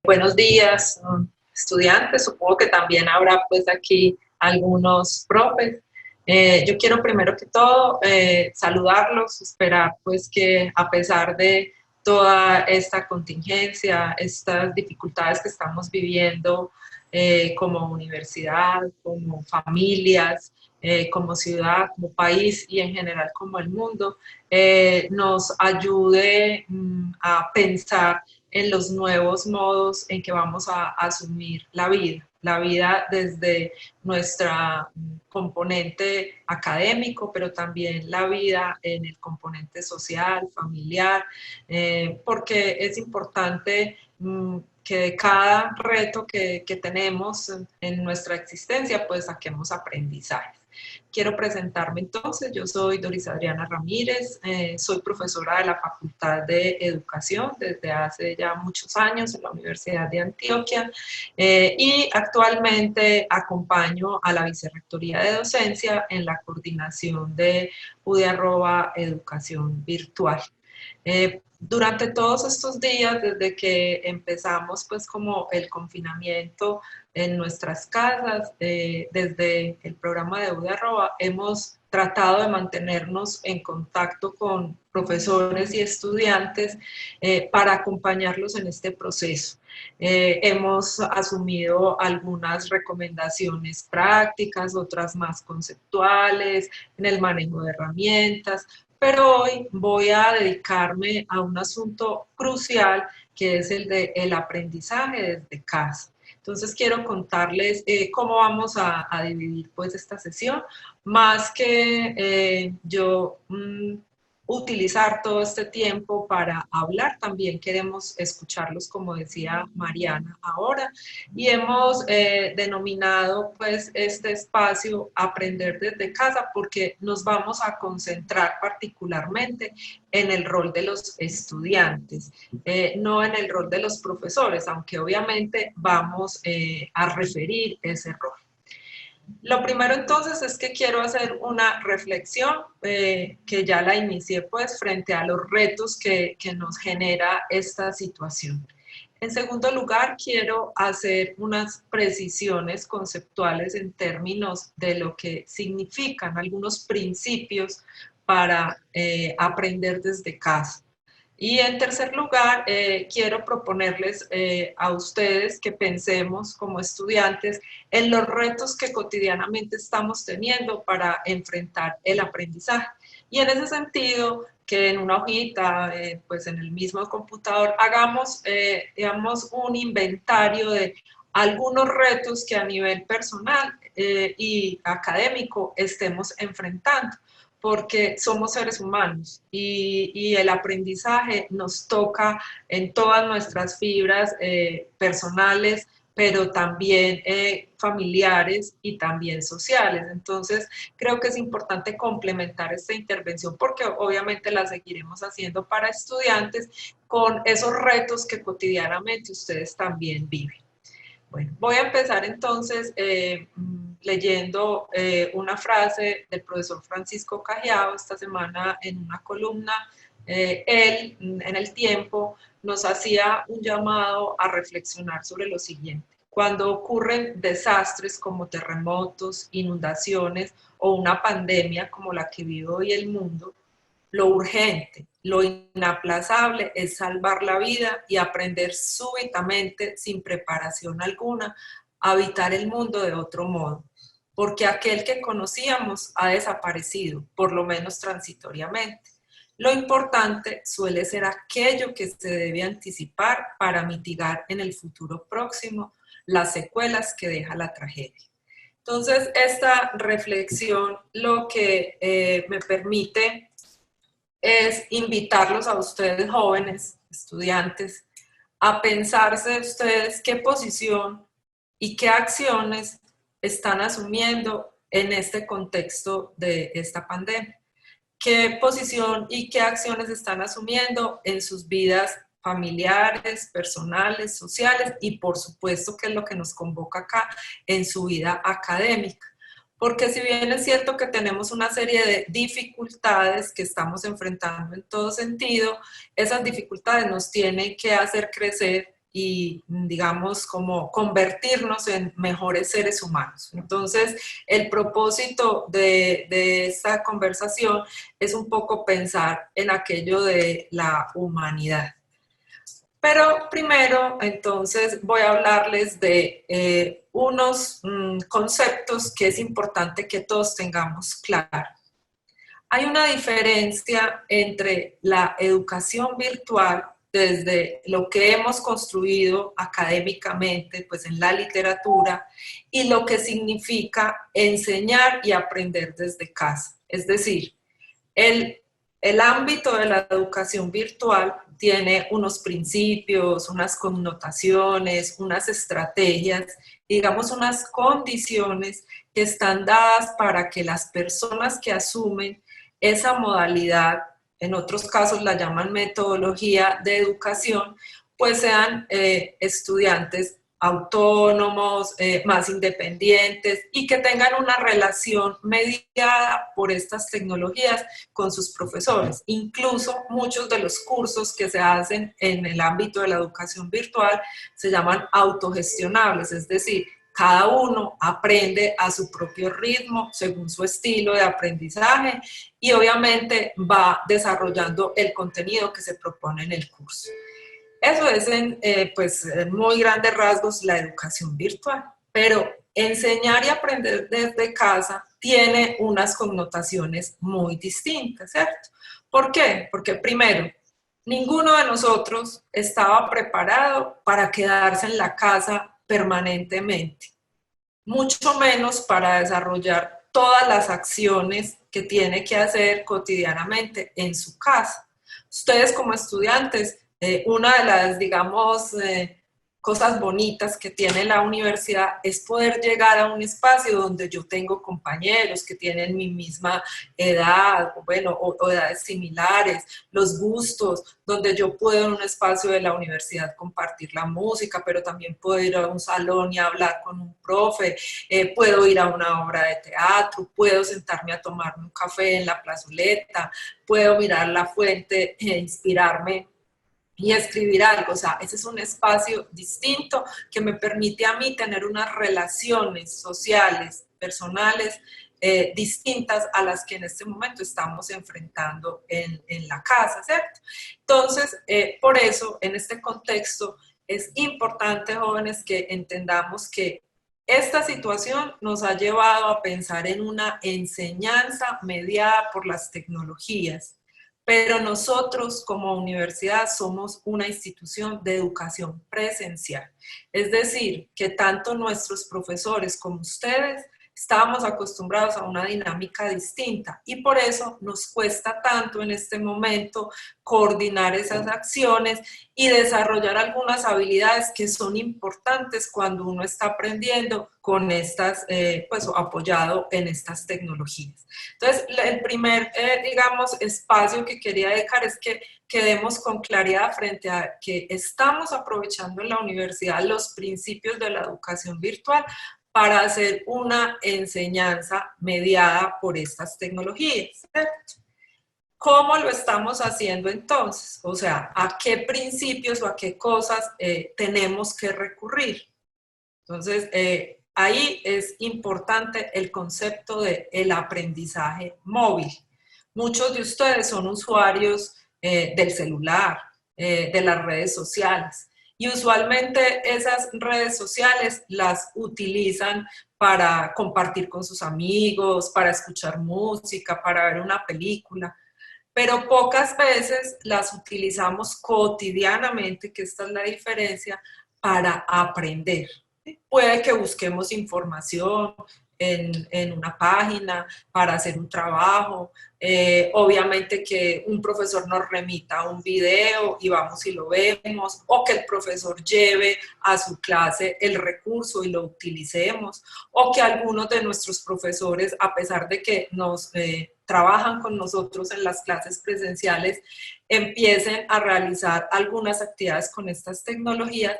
Buenos días, estudiantes. Supongo que también habrá pues aquí algunos profes. Yo quiero primero que todo saludarlos, esperar pues que a pesar de toda esta contingencia, estas dificultades que estamos viviendo como universidad, como familias, como ciudad, como país y en general como el mundo, nos ayude a pensar en los nuevos modos en que vamos a asumir la vida desde nuestra componente académico, pero también la vida en el componente social, familiar, porque es importante que de cada reto que tenemos en nuestra existencia, pues saquemos aprendizajes. Quiero presentarme entonces, yo soy Doris Adriana Ramírez, soy profesora de la Facultad de Educación desde hace ya muchos años en la Universidad de Antioquia y actualmente acompaño a la Vicerrectoría de Docencia en la coordinación de UDE Educación Virtual. Durante todos estos días, desde que empezamos pues como el confinamiento en nuestras casas, desde el programa de UDE hemos tratado de mantenernos en contacto con profesores y estudiantes para acompañarlos en este proceso. Hemos asumido algunas recomendaciones prácticas, otras más conceptuales, en el manejo de herramientas, pero hoy voy a dedicarme a un asunto crucial que es el del aprendizaje desde casa. Entonces quiero contarles cómo vamos a dividir pues esta sesión, más que yo utilizar todo este tiempo para hablar, también queremos escucharlos, como decía Mariana ahora, y hemos denominado pues este espacio Aprender desde casa porque nos vamos a concentrar particularmente en el rol de los estudiantes, no en el rol de los profesores, aunque obviamente vamos a referir ese rol. Lo primero entonces es que quiero hacer una reflexión que ya la inicié pues frente a los retos que nos genera esta situación. En segundo lugar, quiero hacer unas precisiones conceptuales en términos de lo que significan algunos principios para aprender desde casa. Y en tercer lugar, quiero proponerles a ustedes que pensemos como estudiantes en los retos que cotidianamente estamos teniendo para enfrentar el aprendizaje. Y en ese sentido, que en una hojita, pues en el mismo computador, hagamos, digamos, un inventario de algunos retos que a nivel personal y académico estemos enfrentando, porque somos seres humanos y el aprendizaje nos toca en todas nuestras fibras personales, pero también familiares y también sociales. Entonces, creo que es importante complementar esta intervención porque obviamente la seguiremos haciendo para estudiantes con esos retos que cotidianamente ustedes también viven. Bueno, voy a empezar entonces leyendo una frase del profesor Francisco Cajiao esta semana en una columna. Él, en El Tiempo, nos hacía un llamado a reflexionar sobre lo siguiente. Cuando ocurren desastres como terremotos, inundaciones o una pandemia como la que vive hoy el mundo, lo urgente, lo inaplazable es salvar la vida y aprender súbitamente, sin preparación alguna, a habitar el mundo de otro modo, porque aquel que conocíamos ha desaparecido, por lo menos transitoriamente. Lo importante suele ser aquello que se debe anticipar para mitigar en el futuro próximo las secuelas que deja la tragedia. Entonces, esta reflexión lo que me permite es invitarlos a ustedes jóvenes, estudiantes, a pensarse ustedes qué posición y qué acciones están asumiendo en este contexto de esta pandemia. ¿Qué posición y qué acciones están asumiendo en sus vidas familiares, personales, sociales y por supuesto que es lo que nos convoca acá en su vida académica? Porque si bien es cierto que tenemos una serie de dificultades que estamos enfrentando en todo sentido, esas dificultades nos tienen que hacer crecer y, digamos, como convertirnos en mejores seres humanos. Entonces, el propósito de esta conversación es un poco pensar en aquello de la humanidad. Pero primero, entonces, voy a hablarles de unos conceptos que es importante que todos tengamos claro. Hay una diferencia entre la educación virtual desde lo que hemos construido académicamente, pues en la literatura, y lo que significa enseñar y aprender desde casa. Es decir, el ámbito de la educación virtual tiene unos principios, unas connotaciones, unas estrategias, digamos unas condiciones que están dadas para que las personas que asumen esa modalidad, en otros casos la llaman metodología de educación, pues sean estudiantes autónomos, más independientes y que tengan una relación mediada por estas tecnologías con sus profesores. Incluso muchos de los cursos que se hacen en el ámbito de la educación virtual se llaman autogestionables, es decir, cada uno aprende a su propio ritmo, según su estilo de aprendizaje y obviamente va desarrollando el contenido que se propone en el curso. Eso es en muy grandes rasgos la educación virtual, pero enseñar y aprender desde casa tiene unas connotaciones muy distintas, ¿cierto? ¿Por qué? Porque primero, ninguno de nosotros estaba preparado para quedarse en la casa permanentemente, mucho menos para desarrollar todas las acciones que tiene que hacer cotidianamente en su casa. Ustedes como estudiantes, una de las, digamos, cosas bonitas que tiene la universidad es poder llegar a un espacio donde yo tengo compañeros que tienen mi misma edad, bueno, o edades similares, los gustos, donde yo puedo en un espacio de la universidad compartir la música, pero también puedo ir a un salón y hablar con un profe, puedo ir a una obra de teatro, puedo sentarme a tomarme un café en la plazoleta, puedo mirar la fuente e inspirarme y escribir algo. O sea, ese es un espacio distinto que me permite a mí tener unas relaciones sociales, personales, distintas a las que en este momento estamos enfrentando en la casa, ¿cierto? Entonces, por eso, en este contexto, es importante, jóvenes, que entendamos que esta situación nos ha llevado a pensar en una enseñanza mediada por las tecnologías, pero nosotros como universidad somos una institución de educación presencial. Es decir, que tanto nuestros profesores como ustedes estábamos acostumbrados a una dinámica distinta y por eso nos cuesta tanto en este momento coordinar esas acciones y desarrollar algunas habilidades que son importantes cuando uno está aprendiendo con estas, pues apoyado en estas tecnologías. Entonces, el primer, digamos, espacio que quería dejar es que quedemos con claridad frente a que estamos aprovechando en la universidad los principios de la educación virtual para hacer una enseñanza mediada por estas tecnologías, ¿cierto? ¿Cómo lo estamos haciendo entonces? O sea, ¿a qué principios o a qué cosas tenemos que recurrir? Entonces, ahí es importante el concepto de el aprendizaje móvil. Muchos de ustedes son usuarios del celular, de las redes sociales. Y usualmente esas redes sociales las utilizan para compartir con sus amigos, para escuchar música, para ver una película, pero pocas veces las utilizamos cotidianamente, que esta es la diferencia, para aprender. Puede que busquemos información en una página para hacer un trabajo, obviamente que un profesor nos remita un video y vamos y lo vemos, o que el profesor lleve a su clase el recurso y lo utilicemos, o que algunos de nuestros profesores, a pesar de que nos trabajan con nosotros en las clases presenciales, empiecen a realizar algunas actividades con estas tecnologías,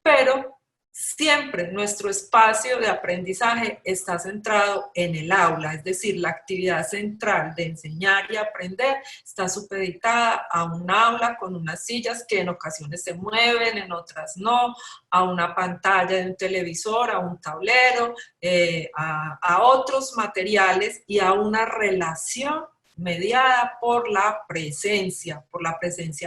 pero Siempre nuestro espacio de aprendizaje está centrado en el aula, es decir, la actividad central de enseñar y aprender está supeditada a un aula con unas sillas que en ocasiones se mueven, en otras no, a una pantalla de un televisor, a un tablero, a otros materiales y a una relación mediada por la presencia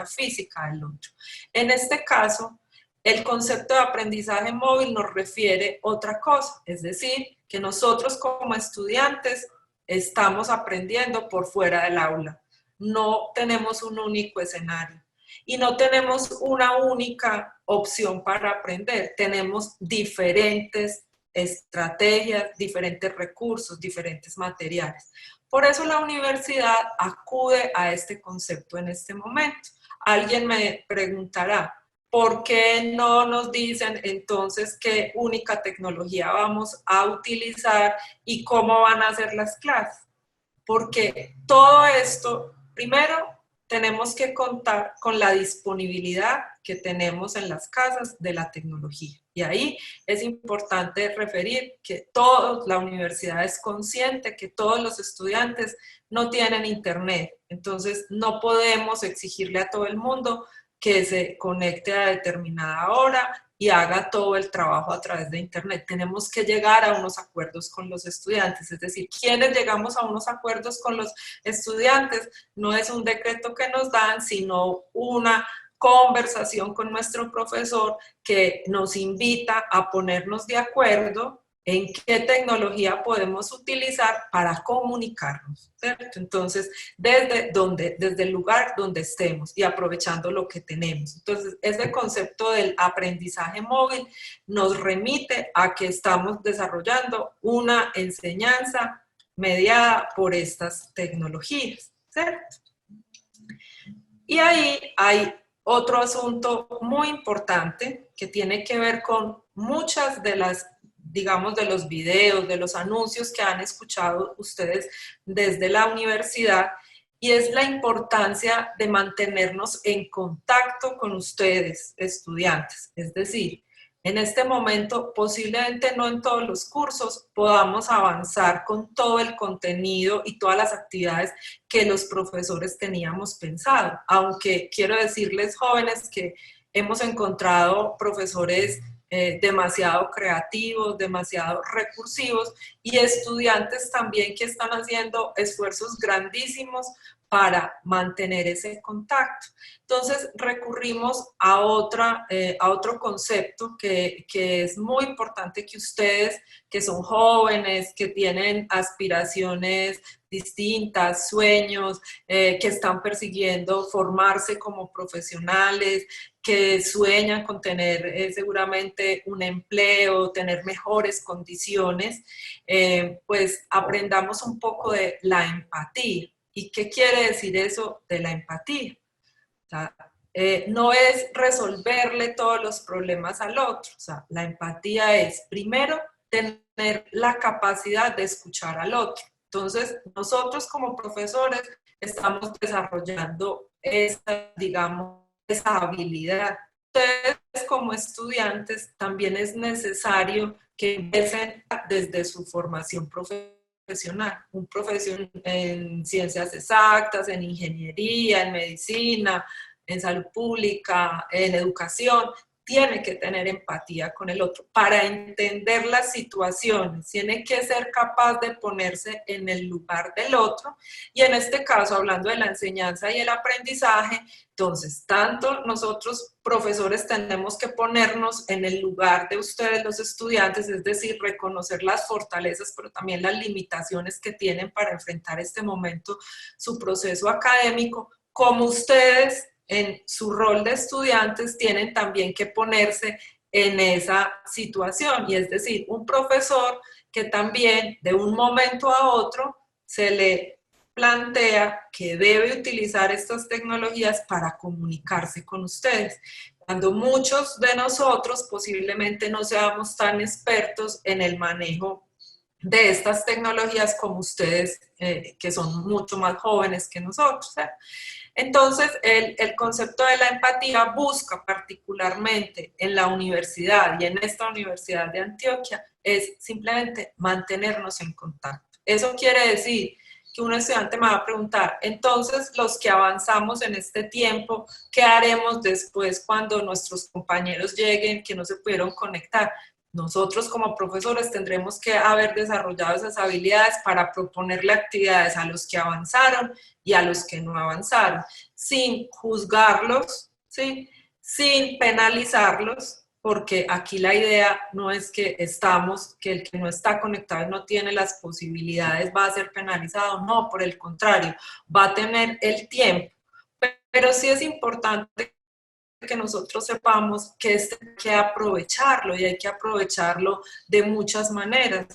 física del otro. En este caso, el concepto de aprendizaje móvil nos refiere a otra cosa, es decir, que nosotros como estudiantes estamos aprendiendo por fuera del aula. No tenemos un único escenario y no tenemos una única opción para aprender. Tenemos diferentes estrategias, diferentes recursos, diferentes materiales. Por eso la universidad acude a este concepto en este momento. Alguien me preguntará, ¿por qué no nos dicen entonces qué única tecnología vamos a utilizar y cómo van a ser las clases? Porque todo esto, primero, tenemos que contar con la disponibilidad que tenemos en las casas de la tecnología. Y ahí es importante referir que la universidad es consciente que todos los estudiantes no tienen internet. Entonces, no podemos exigirle a todo el mundo que se conecte a determinada hora y haga todo el trabajo a través de internet. Tenemos que llegar a unos acuerdos con los estudiantes, es decir, quienes llegamos a unos acuerdos con los estudiantes no es un decreto que nos dan, sino una conversación con nuestro profesor que nos invita a ponernos de acuerdo en qué tecnología podemos utilizar para comunicarnos, ¿cierto? Entonces, desde el lugar donde estemos y aprovechando lo que tenemos. Entonces, ese concepto del aprendizaje móvil nos remite a que estamos desarrollando una enseñanza mediada por estas tecnologías, ¿cierto? Y ahí hay otro asunto muy importante que tiene que ver con muchas de las, digamos, de los videos, de los anuncios que han escuchado ustedes desde la universidad, y es la importancia de mantenernos en contacto con ustedes, estudiantes. Es decir, en este momento, posiblemente no en todos los cursos, podamos avanzar con todo el contenido y todas las actividades que los profesores teníamos pensado. Aunque quiero decirles, jóvenes, que hemos encontrado profesores demasiado creativos, demasiado recursivos y estudiantes también que están haciendo esfuerzos grandísimos para mantener ese contacto. Entonces recurrimos a otro concepto que es muy importante que ustedes, que son jóvenes, que tienen aspiraciones distintas, sueños, que están persiguiendo formarse como profesionales, que sueñan con tener seguramente un empleo, tener mejores condiciones, pues aprendamos un poco de la empatía. ¿Y qué quiere decir eso de la empatía? O sea, no es resolverle todos los problemas al otro. O sea, la empatía es, primero, tener la capacidad de escuchar al otro. Entonces, nosotros como profesores estamos desarrollando esa, digamos, esa habilidad. Ustedes como estudiantes también es necesario que empiecen desde su formación profesional, un profesional en ciencias exactas, en ingeniería, en medicina, en salud pública, en educación, tiene que tener empatía con el otro para entender las situaciones, tiene que ser capaz de ponerse en el lugar del otro y en este caso, hablando de la enseñanza y el aprendizaje, entonces, tanto nosotros profesores tenemos que ponernos en el lugar de ustedes, los estudiantes, es decir, reconocer las fortalezas, pero también las limitaciones que tienen para enfrentar este momento, su proceso académico, como ustedes en su rol de estudiantes tienen también que ponerse en esa situación. Y es decir, un profesor que también de un momento a otro se le plantea que debe utilizar estas tecnologías para comunicarse con ustedes. Cuando muchos de nosotros posiblemente no seamos tan expertos en el manejo de estas tecnologías como ustedes, que son mucho más jóvenes que nosotros. Entonces, el concepto de la empatía busca particularmente en la universidad y en esta Universidad de Antioquia es simplemente mantenernos en contacto. Eso quiere decir que un estudiante me va a preguntar, entonces los que avanzamos en este tiempo, ¿qué haremos después cuando nuestros compañeros lleguen que no se pudieron conectar? Nosotros como profesores tendremos que haber desarrollado esas habilidades para proponerle actividades a los que avanzaron y a los que no avanzaron, sin juzgarlos, ¿sí? Sin penalizarlos, porque aquí la idea no es que que el que no está conectado y no tiene las posibilidades va a ser penalizado, no, por el contrario, va a tener el tiempo. Pero sí es importante que nosotros sepamos que hay que aprovecharlo y hay que aprovecharlo de muchas maneras.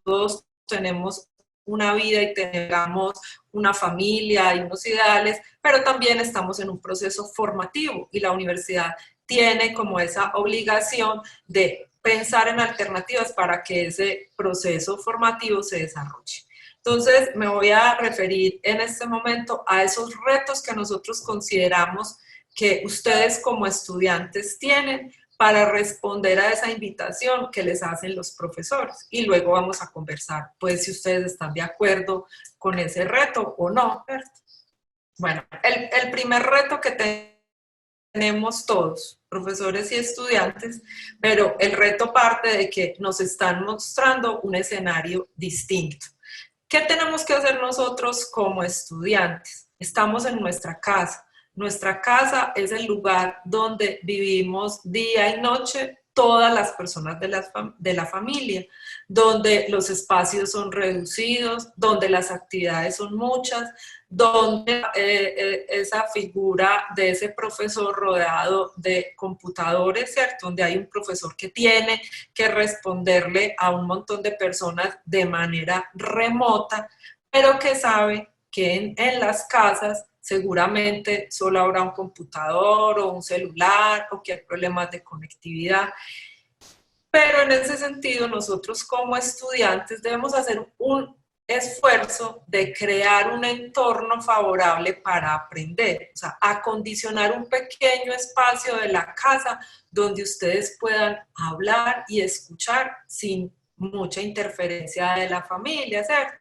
Todos tenemos una vida y tengamos una familia y unos ideales, pero también estamos en un proceso formativo y la universidad tiene como esa obligación de pensar en alternativas para que ese proceso formativo se desarrolle. Entonces, me voy a referir en este momento a esos retos que nosotros consideramos que ustedes como estudiantes tienen para responder a esa invitación que les hacen los profesores. Y luego vamos a conversar, pues, si ustedes están de acuerdo con ese reto o no. Bueno, el primer reto que tenemos todos, profesores y estudiantes, pero el reto parte de que nos están mostrando un escenario distinto. ¿Qué tenemos que hacer nosotros como estudiantes? Estamos en nuestra casa. Nuestra casa es el lugar donde vivimos día y noche todas las personas de la familia, donde los espacios son reducidos, donde las actividades son muchas, donde esa figura de ese profesor rodeado de computadores, ¿cierto? Donde hay un profesor que tiene que responderle a un montón de personas de manera remota, pero que sabe que en las casas seguramente solo habrá un computador o un celular o que hay problemas de conectividad. Pero en ese sentido, nosotros como estudiantes debemos hacer un esfuerzo de crear un entorno favorable para aprender, o sea, acondicionar un pequeño espacio de la casa donde ustedes puedan hablar y escuchar sin mucha interferencia de la familia, ¿cierto?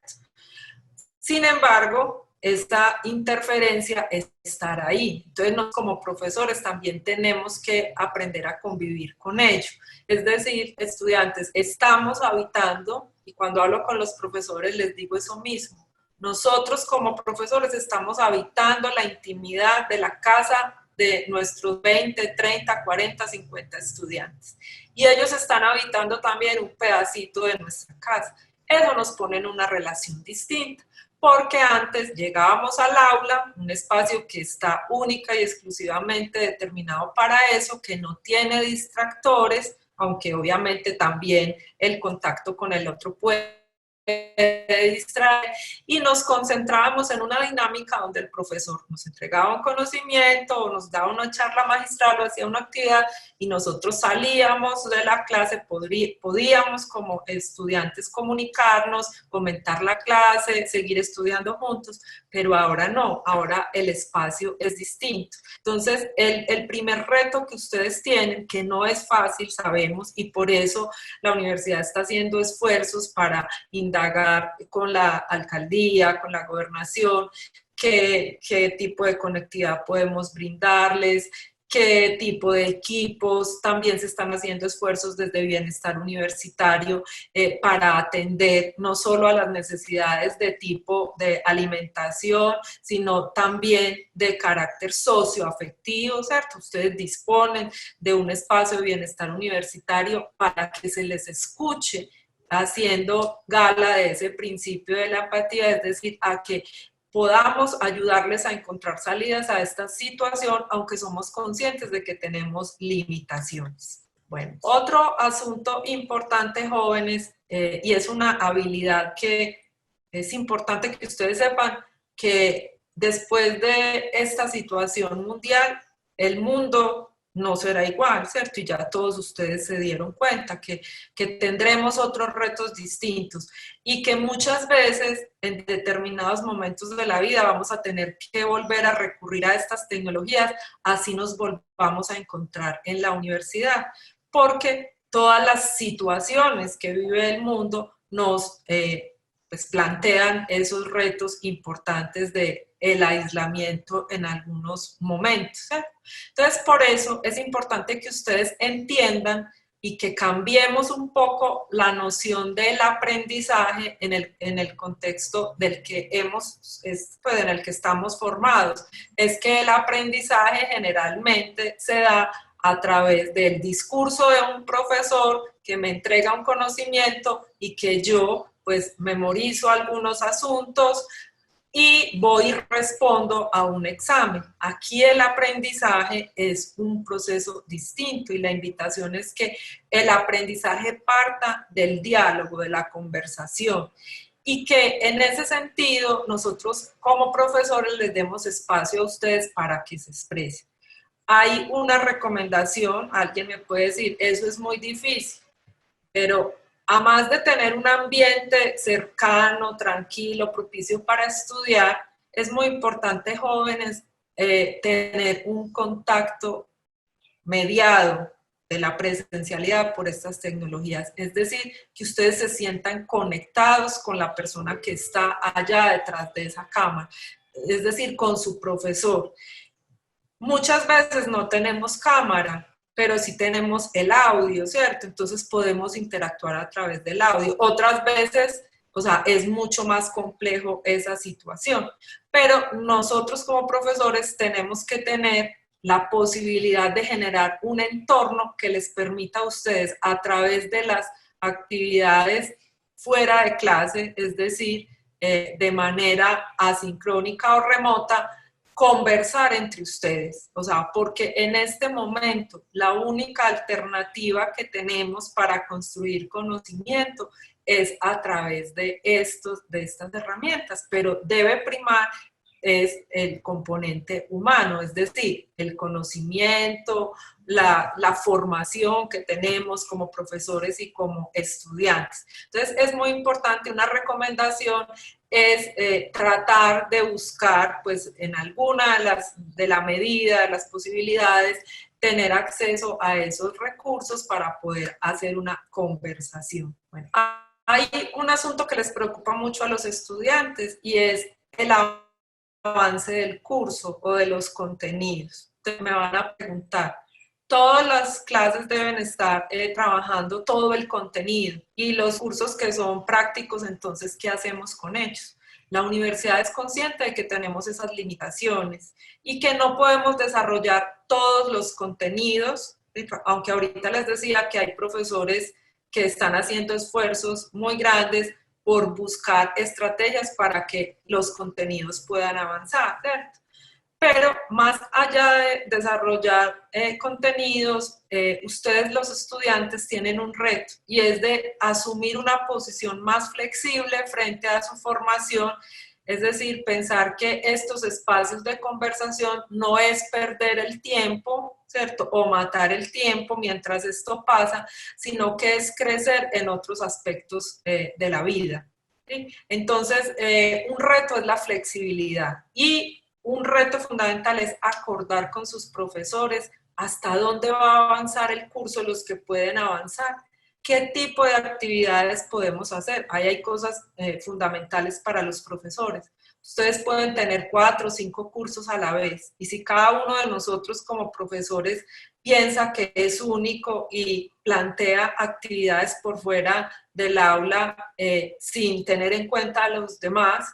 Sin embargo, esta interferencia es estar ahí. Entonces, como profesores también tenemos que aprender a convivir con ello. Es decir, estudiantes, estamos habitando, y cuando hablo con los profesores les digo eso mismo, nosotros como profesores estamos habitando la intimidad de la casa de nuestros 20, 30, 40, 50 estudiantes. Y ellos están habitando también un pedacito de nuestra casa. Eso nos pone en una relación distinta, porque antes llegábamos al aula, un espacio que está única y exclusivamente determinado para eso, que no tiene distractores, aunque obviamente también el contacto con el otro puede distraer, y nos concentrábamos en una dinámica donde el profesor nos entregaba un conocimiento o nos daba una charla magistral o hacía una actividad y nosotros salíamos de la clase, podíamos como estudiantes comunicarnos, comentar la clase, seguir estudiando juntos, pero ahora no, ahora el espacio es distinto. Entonces, el primer reto que ustedes tienen, que no es fácil, sabemos, y por eso la universidad está haciendo esfuerzos para indagar con la alcaldía, con la gobernación, qué tipo de conectividad podemos brindarles, qué tipo de equipos. También se están haciendo esfuerzos desde Bienestar Universitario para atender no solo a las necesidades de tipo de alimentación, sino también de carácter socioafectivo, ¿cierto? Ustedes disponen de un espacio de bienestar universitario para que se les escuche, haciendo gala de ese principio de la empatía, es decir, a que podamos ayudarles a encontrar salidas a esta situación, aunque somos conscientes de que tenemos limitaciones. Bueno, otro asunto importante, jóvenes, y es una habilidad que es importante que ustedes sepan, que después de esta situación mundial, el mundo no será igual, ¿cierto? Y ya todos ustedes se dieron cuenta que tendremos otros retos distintos y que muchas veces en determinados momentos de la vida vamos a tener que volver a recurrir a estas tecnologías, así nos volvamos a encontrar en la universidad, porque todas las situaciones que vive el mundo nos pues plantean esos retos importantes de el aislamiento en algunos momentos, ¿eh? Entonces, por eso es importante que ustedes entiendan y que cambiemos un poco la noción del aprendizaje en el contexto del que pues, en el que estamos formados. Es que el aprendizaje generalmente se da a través del discurso de un profesor que me entrega un conocimiento y que yo pues memorizo algunos asuntos y voy y respondo a un examen. Aquí el aprendizaje es un proceso distinto y la invitación es que el aprendizaje parta del diálogo, de la conversación y que en ese sentido nosotros como profesores les demos espacio a ustedes para que se expresen. Hay una recomendación, alguien me puede decir, eso es muy difícil, pero a más de tener un ambiente cercano, tranquilo, propicio para estudiar, es muy importante, jóvenes, tener un contacto mediado de la presencialidad por estas tecnologías. Es decir, que ustedes se sientan conectados con la persona que está allá detrás de esa cámara, es decir, con su profesor. Muchas veces no tenemos cámara, pero sí tenemos el audio, ¿cierto? Entonces podemos interactuar a través del audio. Otras veces, o sea, es mucho más complejo esa situación, pero nosotros como profesores tenemos que tener la posibilidad de generar un entorno que les permita a ustedes a través de las actividades fuera de clase, es decir, de manera asincrónica o remota, conversar entre ustedes, o sea, porque en este momento la única alternativa que tenemos para construir conocimiento es a través de estas herramientas, pero debe primar es el componente humano, es decir, el conocimiento, la formación que tenemos como profesores y como estudiantes. Entonces, es muy importante, una recomendación es tratar de buscar, pues, en alguna de la medida, de las posibilidades, tener acceso a esos recursos para poder hacer una conversación. Bueno, hay un asunto que les preocupa mucho a los estudiantes y es el avance del curso o de los contenidos. Entonces me van a preguntar, todas las clases deben estar trabajando todo el contenido y los cursos que son prácticos, entonces, ¿qué hacemos con ellos? La universidad es consciente de que tenemos esas limitaciones y que no podemos desarrollar todos los contenidos, aunque ahorita les decía que hay profesores que están haciendo esfuerzos muy grandes por buscar estrategias para que los contenidos puedan avanzar, ¿cierto? Pero más allá de desarrollar contenidos, ustedes los estudiantes tienen un reto y es de asumir una posición más flexible frente a su formación, es decir, pensar que estos espacios de conversación no es perder el tiempo, ¿cierto? O matar el tiempo mientras esto pasa, sino que es crecer en otros aspectos de la vida, ¿sí? Entonces, un reto es la flexibilidad y un reto fundamental es acordar con sus profesores hasta dónde va a avanzar el curso, los que pueden avanzar, qué tipo de actividades podemos hacer. Ahí hay cosas fundamentales para los profesores. Ustedes pueden tener 4 o 5 cursos a la vez y si cada uno de nosotros como profesores piensa que es único y plantea actividades por fuera del aula sin tener en cuenta a los demás,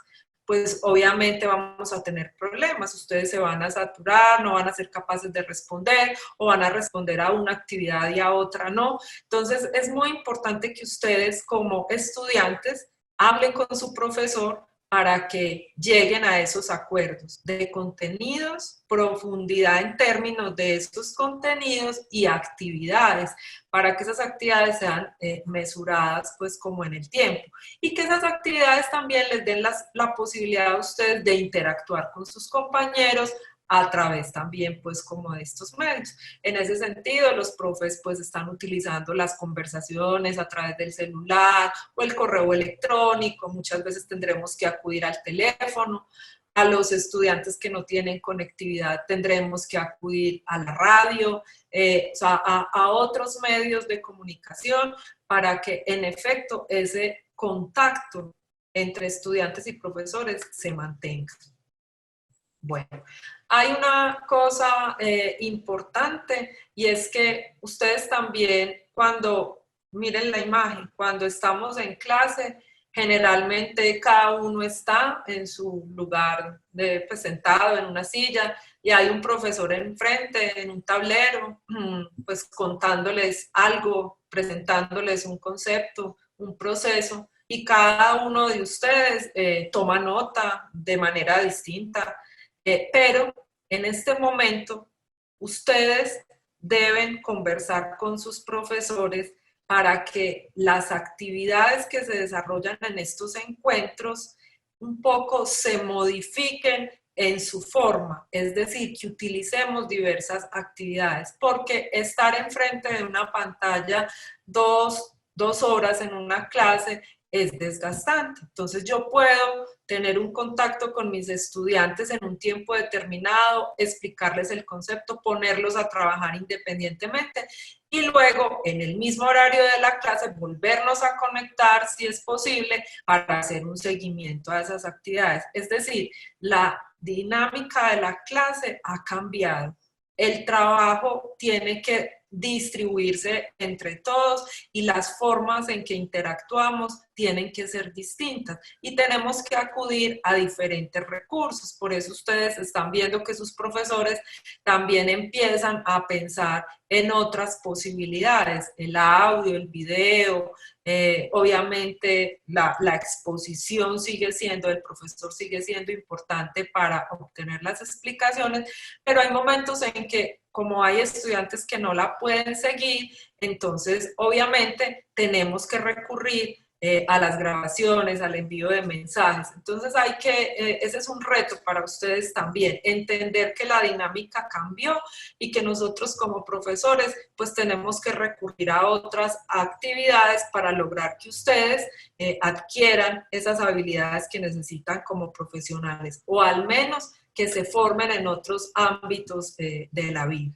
pues obviamente vamos a tener problemas. Ustedes se van a saturar, no van a ser capaces de responder o van a responder a una actividad y a otra no. Entonces es muy importante que ustedes como estudiantes hablen con su profesor para que lleguen a esos acuerdos de contenidos, profundidad en términos de estos contenidos y actividades, para que esas actividades sean mesuradas pues como en el tiempo y que esas actividades también les den la posibilidad a ustedes de interactuar con sus compañeros, a través también pues como de estos medios. En ese sentido, los profes pues están utilizando las conversaciones a través del celular o el correo electrónico, muchas veces tendremos que acudir al teléfono. A los estudiantes que no tienen conectividad tendremos que acudir a la radio, o sea, a otros medios de comunicación para que en efecto ese contacto entre estudiantes y profesores se mantenga. Bueno, hay una cosa importante y es que ustedes también cuando miren la imagen, cuando estamos en clase, generalmente cada uno está en su lugar pues, sentado en una silla y hay un profesor enfrente, en un tablero, pues contándoles algo, presentándoles un concepto, un proceso, y cada uno de ustedes toma nota de manera distinta, pero en este momento ustedes deben conversar con sus profesores para que las actividades que se desarrollan en estos encuentros un poco se modifiquen en su forma, es decir, que utilicemos diversas actividades, porque estar enfrente de una pantalla dos horas en una clase es desgastante. Entonces yo puedo tener un contacto con mis estudiantes en un tiempo determinado, explicarles el concepto, ponerlos a trabajar independientemente y luego en el mismo horario de la clase volvernos a conectar si es posible para hacer un seguimiento a esas actividades. Es decir, la dinámica de la clase ha cambiado. El trabajo tiene que distribuirse entre todos y las formas en que interactuamos tienen que ser distintas y tenemos que acudir a diferentes recursos. Por eso ustedes están viendo que sus profesores también empiezan a pensar en otras posibilidades, el audio, el video, obviamente la exposición sigue siendo, el profesor sigue siendo importante para obtener las explicaciones, pero hay momentos en que como hay estudiantes que no la pueden seguir, entonces obviamente tenemos que recurrir a las grabaciones, al envío de mensajes. Entonces ese es un reto para ustedes también, entender que la dinámica cambió y que nosotros como profesores pues tenemos que recurrir a otras actividades para lograr que ustedes adquieran esas habilidades que necesitan como profesionales o al menos que se formen en otros ámbitos de la vida.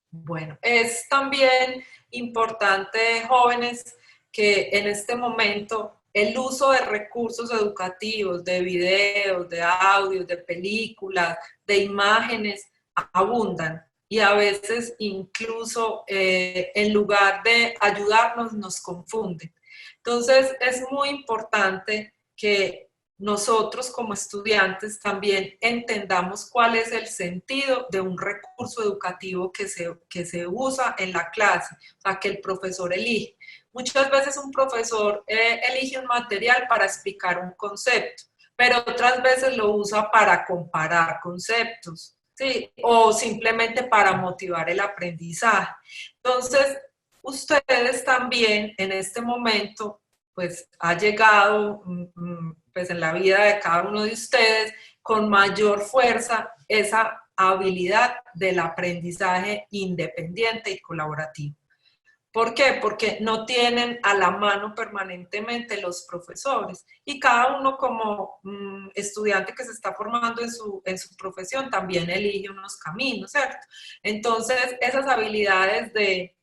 Bueno, es también importante, jóvenes, que en este momento el uso de recursos educativos, de videos, de audios, de películas, de imágenes, abundan y a veces incluso en lugar de ayudarnos nos confunden. Entonces es muy importante que nosotros como estudiantes también entendamos cuál es el sentido de un recurso educativo que se usa en la clase, o sea, que el profesor elige. Muchas veces un profesor elige un material para explicar un concepto, pero otras veces lo usa para comparar conceptos, ¿sí? O simplemente para motivar el aprendizaje. Entonces, ustedes también en este momento pues ha llegado pues en la vida de cada uno de ustedes con mayor fuerza esa habilidad del aprendizaje independiente y colaborativo. ¿Por qué? Porque no tienen a la mano permanentemente los profesores y cada uno como estudiante que se está formando en su profesión también elige unos caminos, ¿cierto? Entonces, esas habilidades de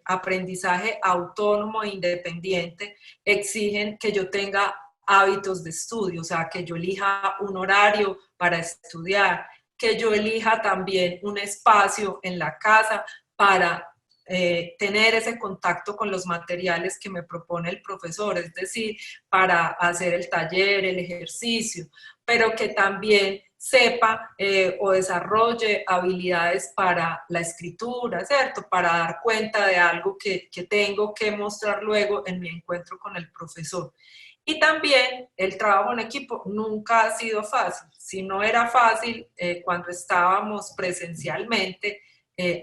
aprendizaje autónomo e independiente exigen que yo tenga hábitos de estudio, o sea, que yo elija un horario para estudiar, que yo elija también un espacio en la casa para tener ese contacto con los materiales que me propone el profesor, es decir, para hacer el taller, el ejercicio, pero que también sepa o desarrolle habilidades para la escritura, ¿cierto? Para dar cuenta de algo que tengo que mostrar luego en mi encuentro con el profesor. Y también el trabajo en equipo nunca ha sido fácil. Si no era fácil cuando estábamos presencialmente,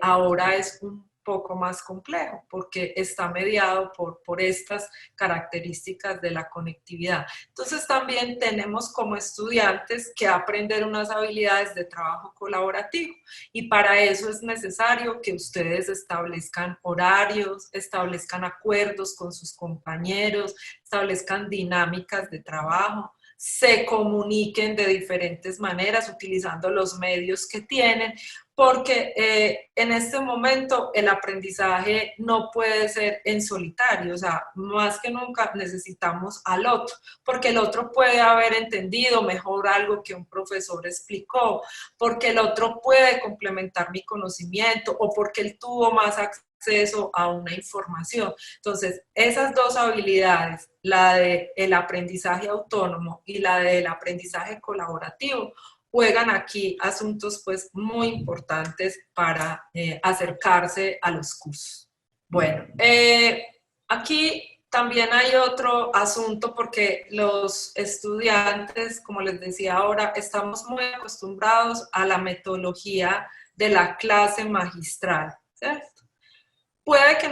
ahora es un poco más complejo porque está mediado por estas características de la conectividad. Entonces también tenemos como estudiantes que aprender unas habilidades de trabajo colaborativo y para eso es necesario que ustedes establezcan horarios, establezcan acuerdos con sus compañeros, establezcan dinámicas de trabajo, se comuniquen de diferentes maneras utilizando los medios que tienen, porque en este momento el aprendizaje no puede ser en solitario, o sea, más que nunca necesitamos al otro, porque el otro puede haber entendido mejor algo que un profesor explicó, porque el otro puede complementar mi conocimiento o porque él tuvo más acceso a una información. Entonces, esas dos habilidades, la del aprendizaje autónomo y la del aprendizaje colaborativo, juegan aquí asuntos pues muy importantes para acercarse a los cursos. Bueno, aquí también hay otro asunto porque los estudiantes, como les decía ahora, estamos muy acostumbrados a la metodología de la clase magistral, ¿cierto? Puede que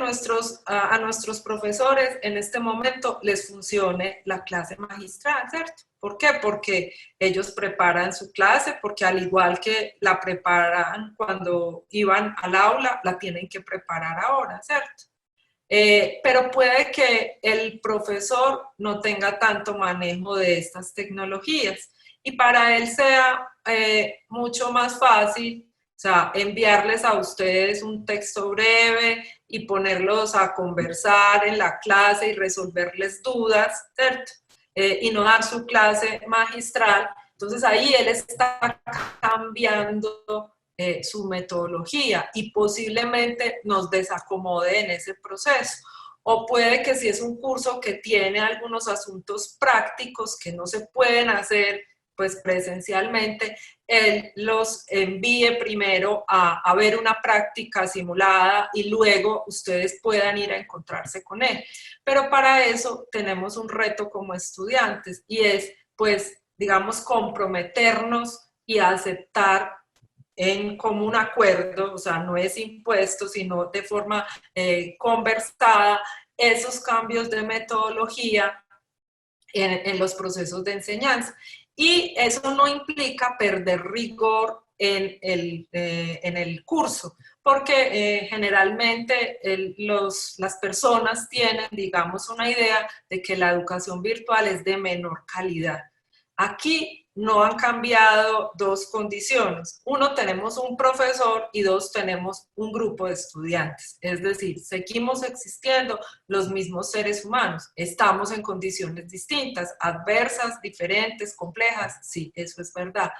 a nuestros profesores en este momento les funcione la clase magistral, ¿cierto? ¿Por qué? Porque ellos preparan su clase, porque al igual que la preparan cuando iban al aula, la tienen que preparar ahora, ¿cierto? Pero puede que el profesor no tenga tanto manejo de estas tecnologías y para él sea mucho más fácil, o sea, enviarles a ustedes un texto breve y ponerlos a conversar en la clase y resolverles dudas, ¿cierto? Y no dar su clase magistral. Entonces ahí él está cambiando su metodología y posiblemente nos desacomode en ese proceso. O puede que si es un curso que tiene algunos asuntos prácticos que no se pueden hacer pues presencialmente, él los envíe primero a ver una práctica simulada y luego ustedes puedan ir a encontrarse con él. Pero para eso tenemos un reto como estudiantes y es pues digamos comprometernos y aceptar en común acuerdo, o sea, no es impuesto, sino de forma conversada, esos cambios de metodología en los procesos de enseñanza. Y eso no implica perder rigor en el curso, porque generalmente las personas tienen, digamos, una idea de que la educación virtual es de menor calidad. Aquí no han cambiado dos condiciones. Uno, tenemos un profesor y dos, tenemos un grupo de estudiantes. Es decir, seguimos existiendo los mismos seres humanos. Estamos en condiciones distintas, adversas, diferentes, complejas. Sí, eso es verdad.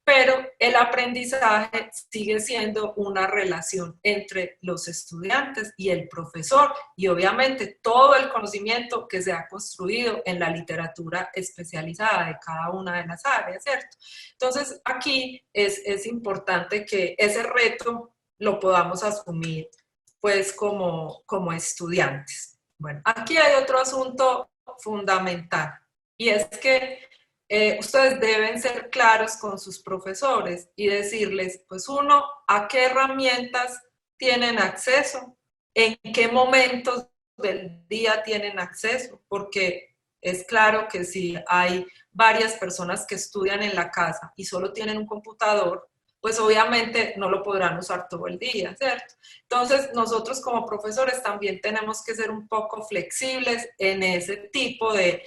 Pero el aprendizaje sigue siendo una relación entre los estudiantes y el profesor y obviamente todo el conocimiento que se ha construido en la literatura especializada de cada una de las áreas, ¿cierto? Entonces aquí es importante que ese reto lo podamos asumir pues como estudiantes. Bueno, aquí hay otro asunto fundamental y es que ustedes deben ser claros con sus profesores y decirles, pues uno, a qué herramientas tienen acceso, en qué momentos del día tienen acceso, porque es claro que si hay varias personas que estudian en la casa y solo tienen un computador, pues obviamente no lo podrán usar todo el día, ¿cierto? Entonces, nosotros como profesores también tenemos que ser un poco flexibles en ese tipo de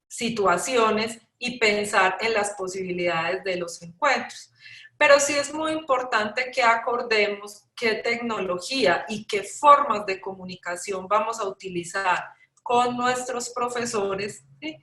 situaciones y pensar en las posibilidades de los encuentros. Pero sí es muy importante que acordemos qué tecnología y qué formas de comunicación vamos a utilizar con nuestros profesores, ¿sí?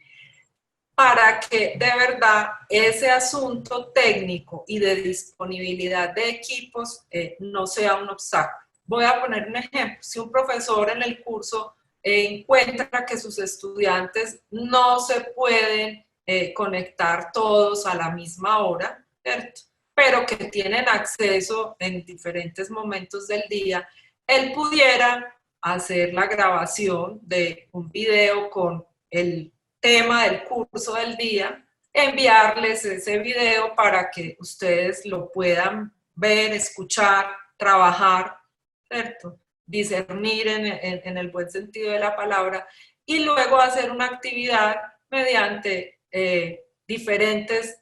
Para que de verdad ese asunto técnico y de disponibilidad de equipos no sea un obstáculo. Voy a poner un ejemplo. Si un profesor en el curso encuentra que sus estudiantes no se pueden conectar todos a la misma hora, ¿cierto? Pero que tienen acceso en diferentes momentos del día, él pudiera hacer la grabación de un video con el tema del curso del día, enviarles ese video para que ustedes lo puedan ver, escuchar, trabajar ¿cierto? Discernir en el buen sentido de la palabra, y luego hacer una actividad mediante diferentes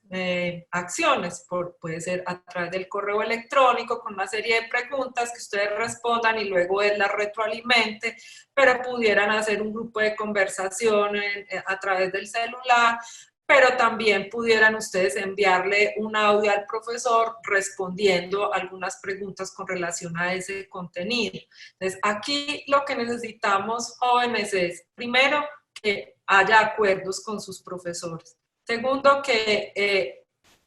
acciones, puede ser a través del correo electrónico con una serie de preguntas que ustedes respondan y luego él las retroalimente, pero pudieran hacer un grupo de conversación a través del celular, pero también pudieran ustedes enviarle un audio al profesor respondiendo algunas preguntas con relación a ese contenido. Entonces, aquí lo que necesitamos, jóvenes, es, primero, que haya acuerdos con sus profesores. Segundo, que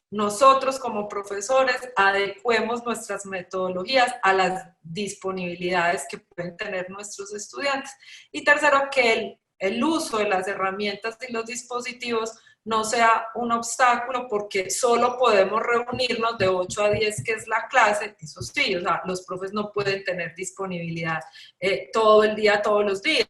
nosotros como profesores adecuemos nuestras metodologías a las disponibilidades que pueden tener nuestros estudiantes. Y tercero, que el uso de las herramientas y los dispositivos no sea un obstáculo, porque solo podemos reunirnos de 8 a 10, que es la clase. Eso sí, o sea, los profes no pueden tener disponibilidad todo el día, todos los días.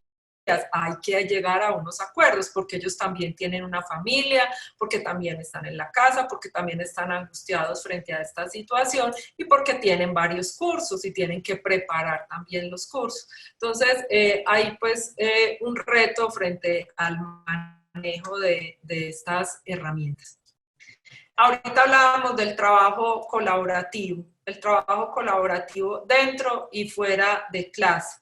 Hay que llegar a unos acuerdos, porque ellos también tienen una familia, porque también están en la casa, porque también están angustiados frente a esta situación y porque tienen varios cursos y tienen que preparar también los cursos. Entonces, hay pues un reto frente al manejo de estas herramientas. Ahorita hablábamos del trabajo colaborativo, el trabajo colaborativo dentro y fuera de clase.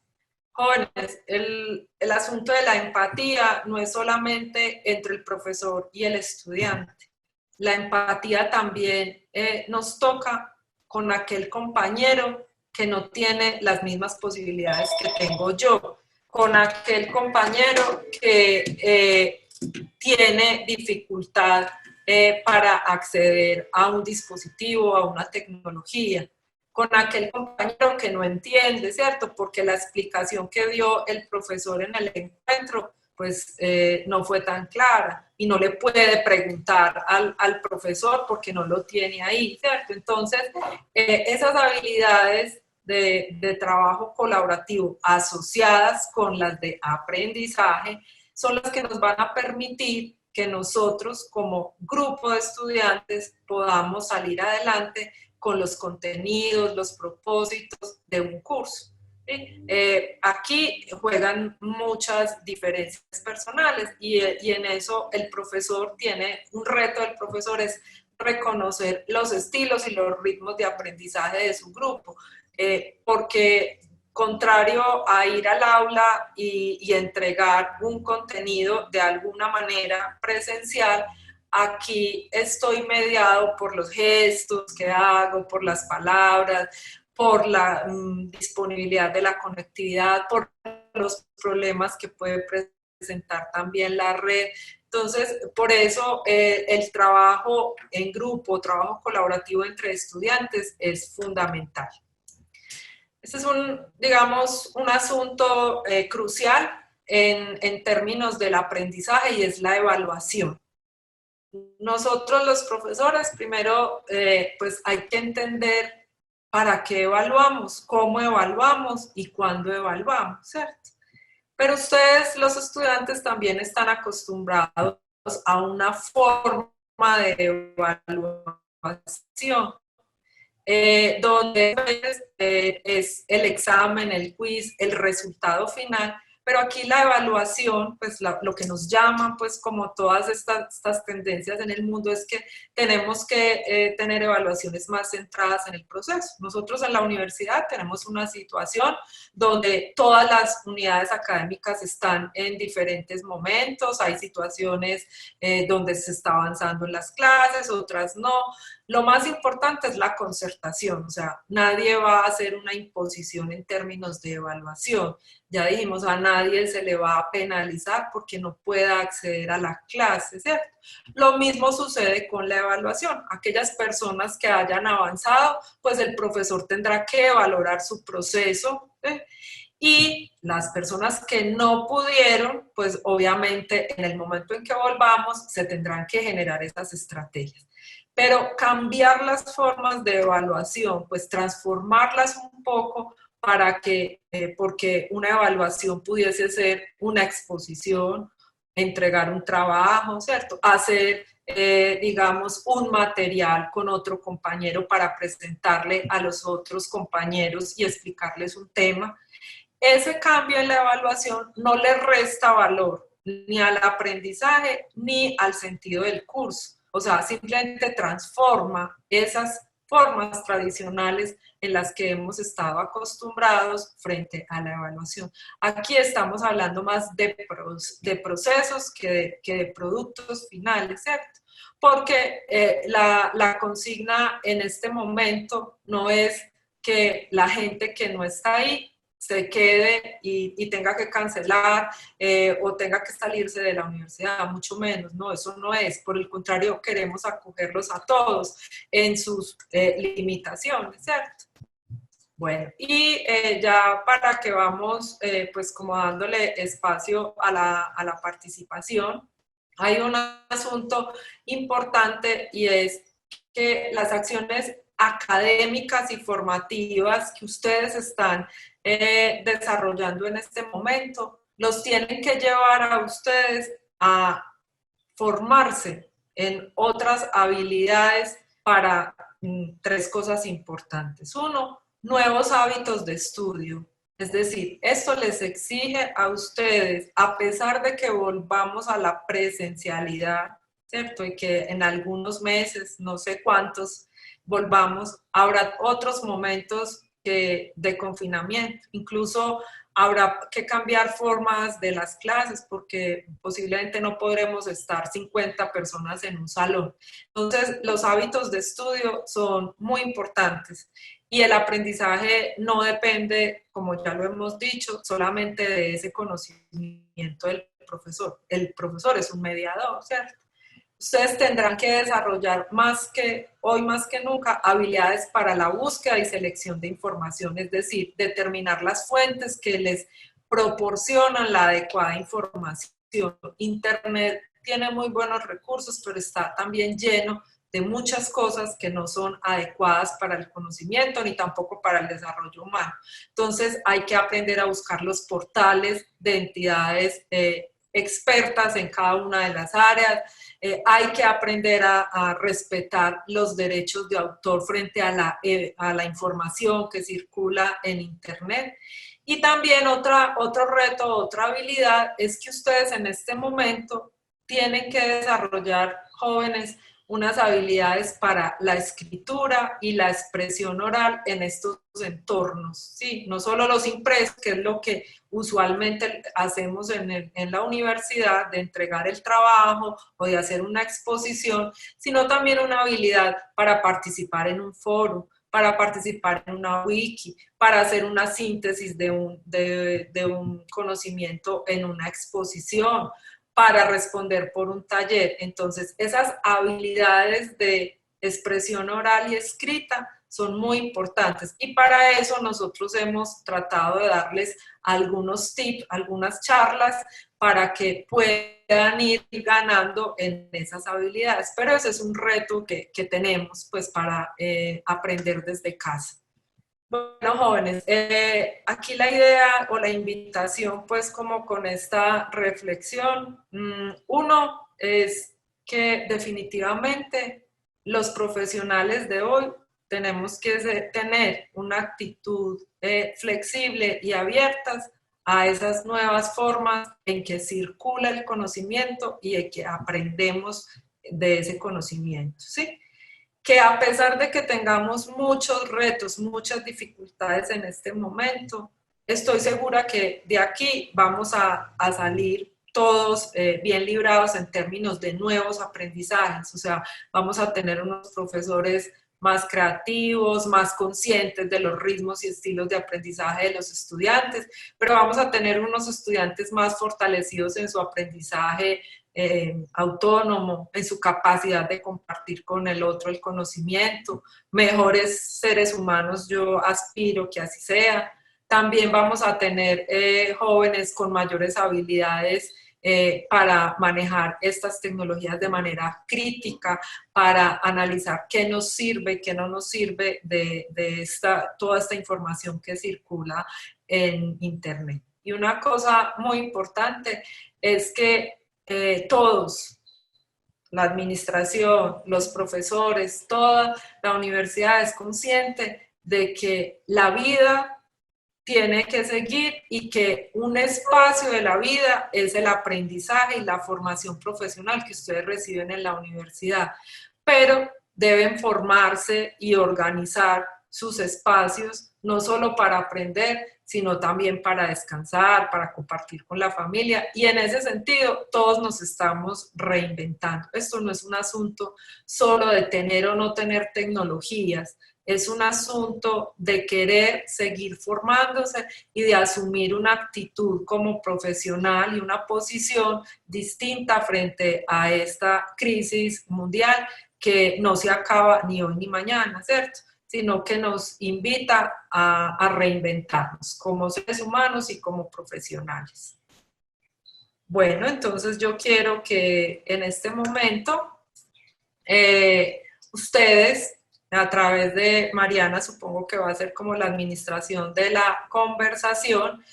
Jóvenes, el asunto de la empatía no es solamente entre el profesor y el estudiante. La empatía también nos toca con aquel compañero que no tiene las mismas posibilidades que tengo yo, con aquel compañero que tiene dificultad para acceder a un dispositivo, a una tecnología, con aquel compañero que no entiende, ¿cierto? Porque la explicación que dio el profesor en el encuentro, pues no fue tan clara y no le puede preguntar al profesor porque no lo tiene ahí, ¿cierto? Entonces, esas habilidades de trabajo colaborativo asociadas con las de aprendizaje son las que nos van a permitir que nosotros como grupo de estudiantes podamos salir adelante con los contenidos, los propósitos de un curso. ¿Sí? Aquí juegan muchas diferencias personales y en eso el profesor tiene, un reto del profesor es reconocer los estilos y los ritmos de aprendizaje de su grupo, porque contrario a ir al aula y entregar un contenido de alguna manera presencial, aquí estoy mediado por los gestos que hago, por las palabras, por la disponibilidad de la conectividad, por los problemas que puede presentar también la red. Entonces, por eso el trabajo en grupo, trabajo colaborativo entre estudiantes es fundamental. Este es digamos, un asunto crucial en términos del aprendizaje, y es la evaluación. Nosotros los profesores, primero, pues hay que entender para qué evaluamos, cómo evaluamos y cuándo evaluamos, ¿cierto? Pero ustedes, los estudiantes, también están acostumbrados a una forma de evaluación, donde es el examen, el quiz, el resultado final, pero aquí la evaluación, pues lo que nos llama, pues como todas estas tendencias en el mundo, es que tenemos que tener evaluaciones más centradas en el proceso. Nosotros en la universidad tenemos una situación donde todas las unidades académicas están en diferentes momentos, hay situaciones donde se está avanzando en las clases, otras no. Lo más importante es la concertación, o sea, nadie va a hacer una imposición en términos de evaluación. Ya dijimos, a nadie se le va a penalizar porque no pueda acceder a la clase, ¿cierto? Lo mismo sucede con la evaluación. Aquellas personas que hayan avanzado, pues el profesor tendrá que valorar su proceso, ¿sí? Y las personas que no pudieron, pues obviamente en el momento en que volvamos, se tendrán que generar esas estrategias. Pero cambiar las formas de evaluación, pues transformarlas un poco para que, porque una evaluación pudiese ser una exposición, entregar un trabajo, ¿cierto? Hacer digamos, un material con otro compañero para presentarle a los otros compañeros y explicarles un tema. Ese cambio en la evaluación no le resta valor ni al aprendizaje ni al sentido del curso. O sea, simplemente transforma esas formas tradicionales en las que hemos estado acostumbrados frente a la evaluación. Aquí estamos hablando más de procesos que de productos finales, ¿cierto? Porque la consigna en este momento no es que la gente que no está ahí se quede y tenga que cancelar o tenga que salirse de la universidad, mucho menos, no, eso no es, por el contrario, queremos acogerlos a todos en sus limitaciones, ¿cierto? Bueno, y ya para que vamos pues como dándole espacio a la participación, hay un asunto importante y es que las acciones académicas y formativas que ustedes están desarrollando en este momento, los tienen que llevar a ustedes a formarse en otras habilidades para tres cosas importantes. Uno, nuevos hábitos de estudio. Es decir, esto les exige a ustedes, a pesar de que volvamos a la presencialidad, ¿cierto? Y que en algunos meses, no sé cuántos, volvamos, habrá otros momentos de confinamiento. Incluso habrá que cambiar formas de las clases porque posiblemente no podremos estar 50 personas en un salón. Entonces, los hábitos de estudio son muy importantes y el aprendizaje no depende, como ya lo hemos dicho, solamente de ese conocimiento del profesor. El profesor es un mediador, ¿cierto? Ustedes tendrán que desarrollar hoy más que nunca, habilidades para la búsqueda y selección de información, es decir, determinar las fuentes que les proporcionan la adecuada información. Internet tiene muy buenos recursos, pero está también lleno de muchas cosas que no son adecuadas para el conocimiento ni tampoco para el desarrollo humano. Entonces hay que aprender a buscar los portales de entidades expertas en cada una de las áreas. Hay que aprender a respetar los derechos de autor frente a la información que circula en Internet. Y también otro reto, otra habilidad es que ustedes en este momento tienen que desarrollar, jóvenes, unas habilidades para la escritura y la expresión oral en estos entornos, ¿sí? No solo los impresos, que es lo que usualmente hacemos en la universidad, de entregar el trabajo o de hacer una exposición, sino también una habilidad para participar en un foro, para participar en una wiki, para hacer una síntesis de un conocimiento en una exposición, para responder por un taller. Entonces, esas habilidades de expresión oral y escrita son muy importantes y para eso nosotros hemos tratado de darles algunos tips, algunas charlas para que puedan ir ganando en esas habilidades, pero ese es un reto que tenemos pues para aprender desde casa. Bueno, jóvenes, aquí la idea o la invitación, pues como con esta reflexión, uno es que definitivamente los profesionales de hoy tenemos que tener una actitud flexible y abiertas a esas nuevas formas en que circula el conocimiento y en que aprendemos de ese conocimiento, ¿sí? Que a pesar de que tengamos muchos retos, muchas dificultades en este momento, estoy segura que de aquí vamos a salir todos bien librados en términos de nuevos aprendizajes, o sea, vamos a tener unos profesores más creativos, más conscientes de los ritmos y estilos de aprendizaje de los estudiantes, pero vamos a tener unos estudiantes más fortalecidos en su aprendizaje autónomo, en su capacidad de compartir con el otro el conocimiento, mejores seres humanos, yo aspiro que así sea. También vamos a tener jóvenes con mayores habilidades para manejar estas tecnologías de manera crítica, para analizar qué nos sirve, qué no nos sirve de toda esta información que circula en Internet. Y una cosa muy importante es que todos, la administración, los profesores, toda la universidad es consciente de que la vida tiene que seguir y que un espacio de la vida es el aprendizaje y la formación profesional que ustedes reciben en la universidad, pero deben formarse y organizar sus espacios, no solo para aprender, sino también para descansar, para compartir con la familia, y en ese sentido todos nos estamos reinventando. Esto no es un asunto solo de tener o no tener tecnologías, es un asunto de querer seguir formándose y de asumir una actitud como profesional y una posición distinta frente a esta crisis mundial que no se acaba ni hoy ni mañana, ¿cierto? Sino que nos invita a reinventarnos como seres humanos y como profesionales. Bueno, entonces yo quiero que en este momento ustedes, a través de Mariana, supongo que va a ser como la administración de la conversación,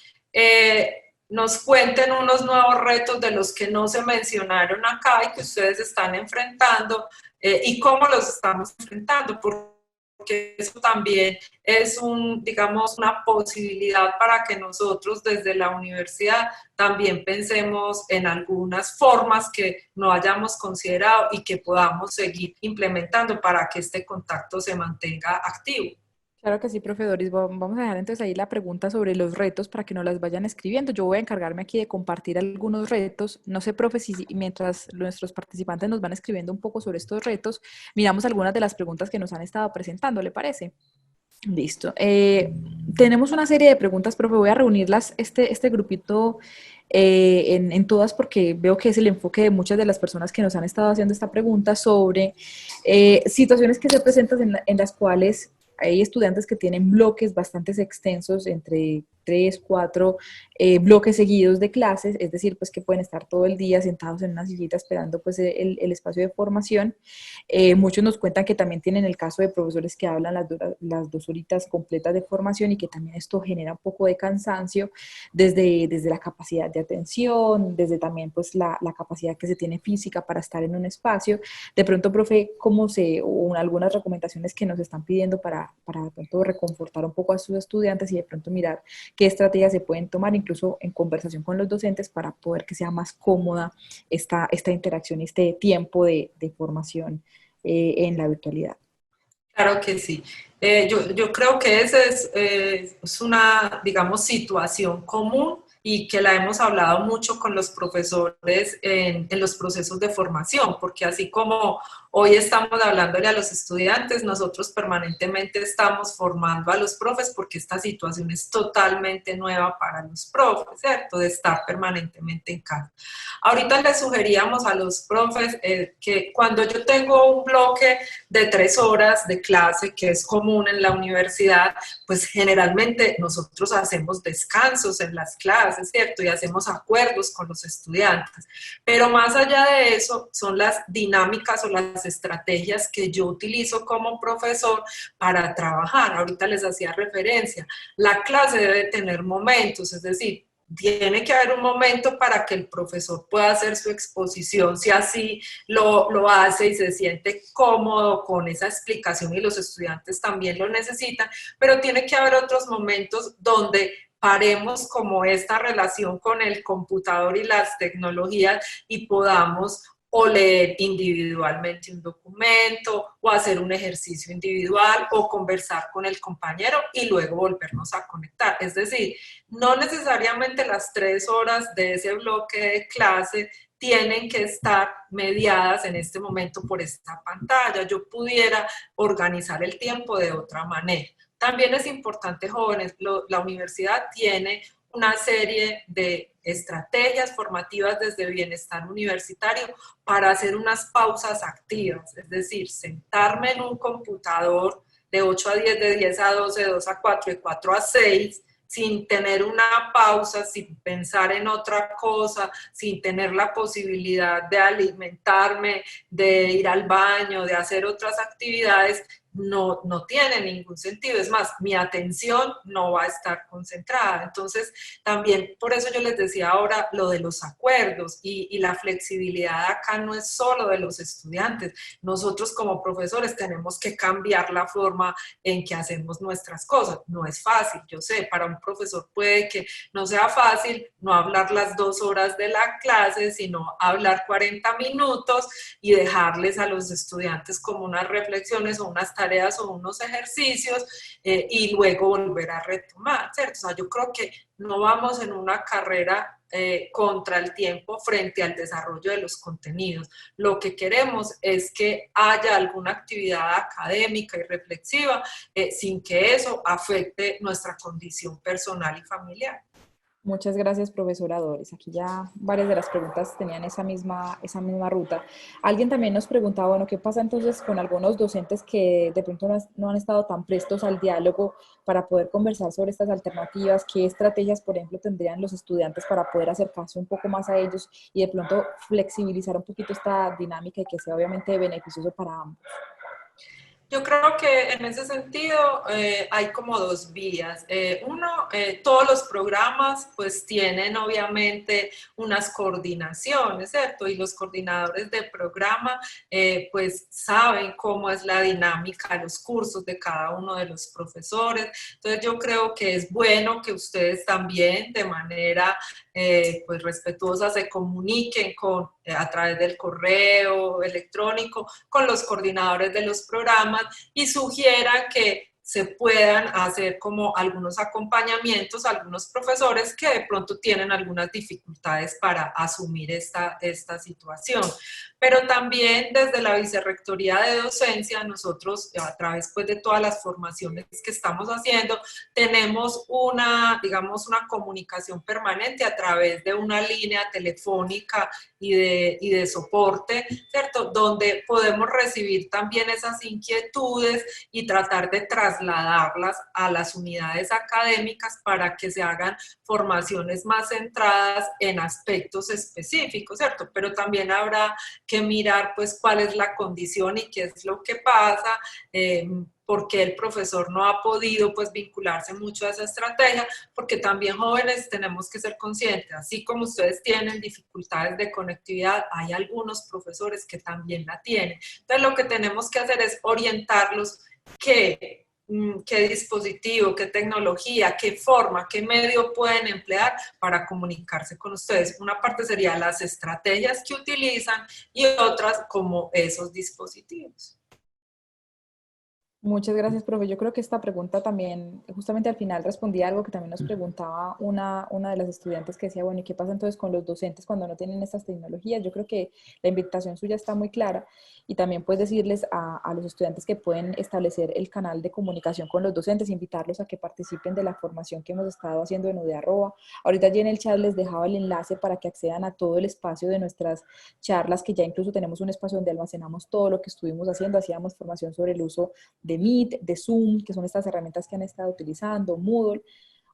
nos cuenten unos nuevos retos de los que no se mencionaron acá y que ustedes están enfrentando y cómo los estamos enfrentando, porque eso también es digamos, una posibilidad para que nosotros desde la universidad también pensemos en algunas formas que no hayamos considerado y que podamos seguir implementando para que este contacto se mantenga activo. Claro que sí, profe Doris. Vamos a dejar entonces ahí la pregunta sobre los retos para que nos las vayan escribiendo. Yo voy a encargarme aquí de compartir algunos retos. No sé, profe, si mientras nuestros participantes nos van escribiendo un poco sobre estos retos, miramos algunas de las preguntas que nos han estado presentando, ¿le parece? Listo. Tenemos una serie de preguntas, profe. Voy a reunirlas, este grupito, en todas porque veo que es el enfoque de muchas de las personas que nos han estado haciendo esta pregunta sobre situaciones que se presentan en las cuales hay estudiantes que tienen bloques bastante extensos, entre 3, 4 bloques seguidos de clases, es decir, pues que pueden estar todo el día sentados en una sillita esperando pues el espacio de formación. Muchos nos cuentan que también tienen el caso de profesores que hablan las 2 horitas completas de formación y que también esto genera un poco de cansancio desde la capacidad de atención, desde también pues la capacidad que se tiene física para estar en un espacio. De pronto, profe, o algunas recomendaciones que nos están pidiendo para de pronto reconfortar un poco a sus estudiantes y de pronto mirar qué estrategias se pueden tomar, incluso en conversación con los docentes, para poder que sea más cómoda esta interacción y este tiempo de formación en la virtualidad. Claro que sí. Yo creo que esa es una, digamos, situación común y que la hemos hablado mucho con los profesores en los procesos de formación, porque así como hoy estamos hablándole a los estudiantes, nosotros permanentemente estamos formando a los profes porque esta situación es totalmente nueva para los profes, ¿cierto? De estar permanentemente en casa. Ahorita les sugeríamos a los profes que cuando yo tengo un bloque de 3 horas de clase, que es común en la universidad, pues generalmente nosotros hacemos descansos en las clases, ¿cierto? Y hacemos acuerdos con los estudiantes. Pero más allá de eso, son las dinámicas o las estrategias que yo utilizo como profesor para trabajar. Ahorita les hacía referencia. La clase debe tener momentos, es decir, tiene que haber un momento para que el profesor pueda hacer su exposición, si así lo hace y se siente cómodo con esa explicación y los estudiantes también lo necesitan, pero tiene que haber otros momentos donde paremos como esta relación con el computador y las tecnologías y podamos o leer individualmente un documento, o hacer un ejercicio individual, o conversar con el compañero y luego volvernos a conectar. Es decir, no necesariamente las 3 horas de ese bloque de clase tienen que estar mediadas en este momento por esta pantalla. Yo pudiera organizar el tiempo de otra manera. También es importante, jóvenes, la universidad tiene una serie de estrategias formativas desde bienestar universitario para hacer unas pausas activas, es decir, sentarme en un computador de 8 a 10, de 10 a 12, de 2 a 4, de 4 a 6, sin tener una pausa, sin pensar en otra cosa, sin tener la posibilidad de alimentarme, de ir al baño, de hacer otras actividades, no tiene ningún sentido. Es más, mi atención no va a estar concentrada. Entonces, también por eso yo les decía ahora lo de los acuerdos y la flexibilidad acá no es solo de los estudiantes. Nosotros como profesores tenemos que cambiar la forma en que hacemos nuestras cosas. No es fácil, yo sé, para un profesor puede que no sea fácil no hablar las 2 horas de la clase, sino hablar 40 minutos y dejarles a los estudiantes como unas reflexiones o unas tareas o unos ejercicios y luego volver a retomar, ¿cierto? O sea, yo creo que no vamos en una carrera contra el tiempo frente al desarrollo de los contenidos. Lo que queremos es que haya alguna actividad académica y reflexiva sin que eso afecte nuestra condición personal y familiar. Muchas gracias, profesora Doris. Aquí ya varias de las preguntas tenían esa misma ruta. Alguien también nos preguntaba, bueno, ¿qué pasa entonces con algunos docentes que de pronto no han estado tan prestos al diálogo para poder conversar sobre estas alternativas? ¿Qué estrategias, por ejemplo, tendrían los estudiantes para poder acercarse un poco más a ellos y de pronto flexibilizar un poquito esta dinámica y que sea obviamente beneficioso para ambos? Yo creo que en ese sentido hay como dos vías. Uno, todos los programas pues tienen obviamente unas coordinaciones, ¿cierto? Y los coordinadores de programa pues saben cómo es la dinámica de los cursos de cada uno de los profesores. Entonces yo creo que es bueno que ustedes también de manera pues respetuosa se comuniquen a través del correo electrónico con los coordinadores de los programas y sugieran que se puedan hacer como algunos acompañamientos a algunos profesores que de pronto tienen algunas dificultades para asumir esta situación. Pero también desde la Vicerrectoría de Docencia, nosotros a través pues, de todas las formaciones que estamos haciendo, tenemos digamos, una comunicación permanente a través de una línea telefónica y de soporte, ¿cierto? Donde podemos recibir también esas inquietudes y tratar de trasladarlas a las unidades académicas para que se hagan formaciones más centradas en aspectos específicos, ¿cierto? Pero también habrá que mirar pues cuál es la condición y qué es lo que pasa, por qué el profesor no ha podido pues vincularse mucho a esa estrategia, porque también jóvenes tenemos que ser conscientes, así como ustedes tienen dificultades de conectividad, hay algunos profesores que también la tienen. Entonces lo que tenemos que hacer es orientarlos qué dispositivo, qué tecnología, qué forma, qué medio pueden emplear para comunicarse con ustedes. Una parte sería las estrategias que utilizan y otras como esos dispositivos. Muchas gracias, profe. Yo creo que esta pregunta también, justamente al final respondía algo que también nos preguntaba una de las estudiantes que decía, bueno, ¿y qué pasa entonces con los docentes cuando no tienen estas tecnologías? Yo creo que la invitación suya está muy clara y también pues decirles a los estudiantes que pueden establecer el canal de comunicación con los docentes, invitarlos a que participen de la formación que hemos estado haciendo en UD Arroba. Ahorita allí en el chat les dejaba el enlace para que accedan a todo el espacio de nuestras charlas, que ya incluso tenemos un espacio donde almacenamos todo lo que estuvimos haciendo, hacíamos formación sobre el uso de Meet, de Zoom, que son estas herramientas que han estado utilizando, Moodle,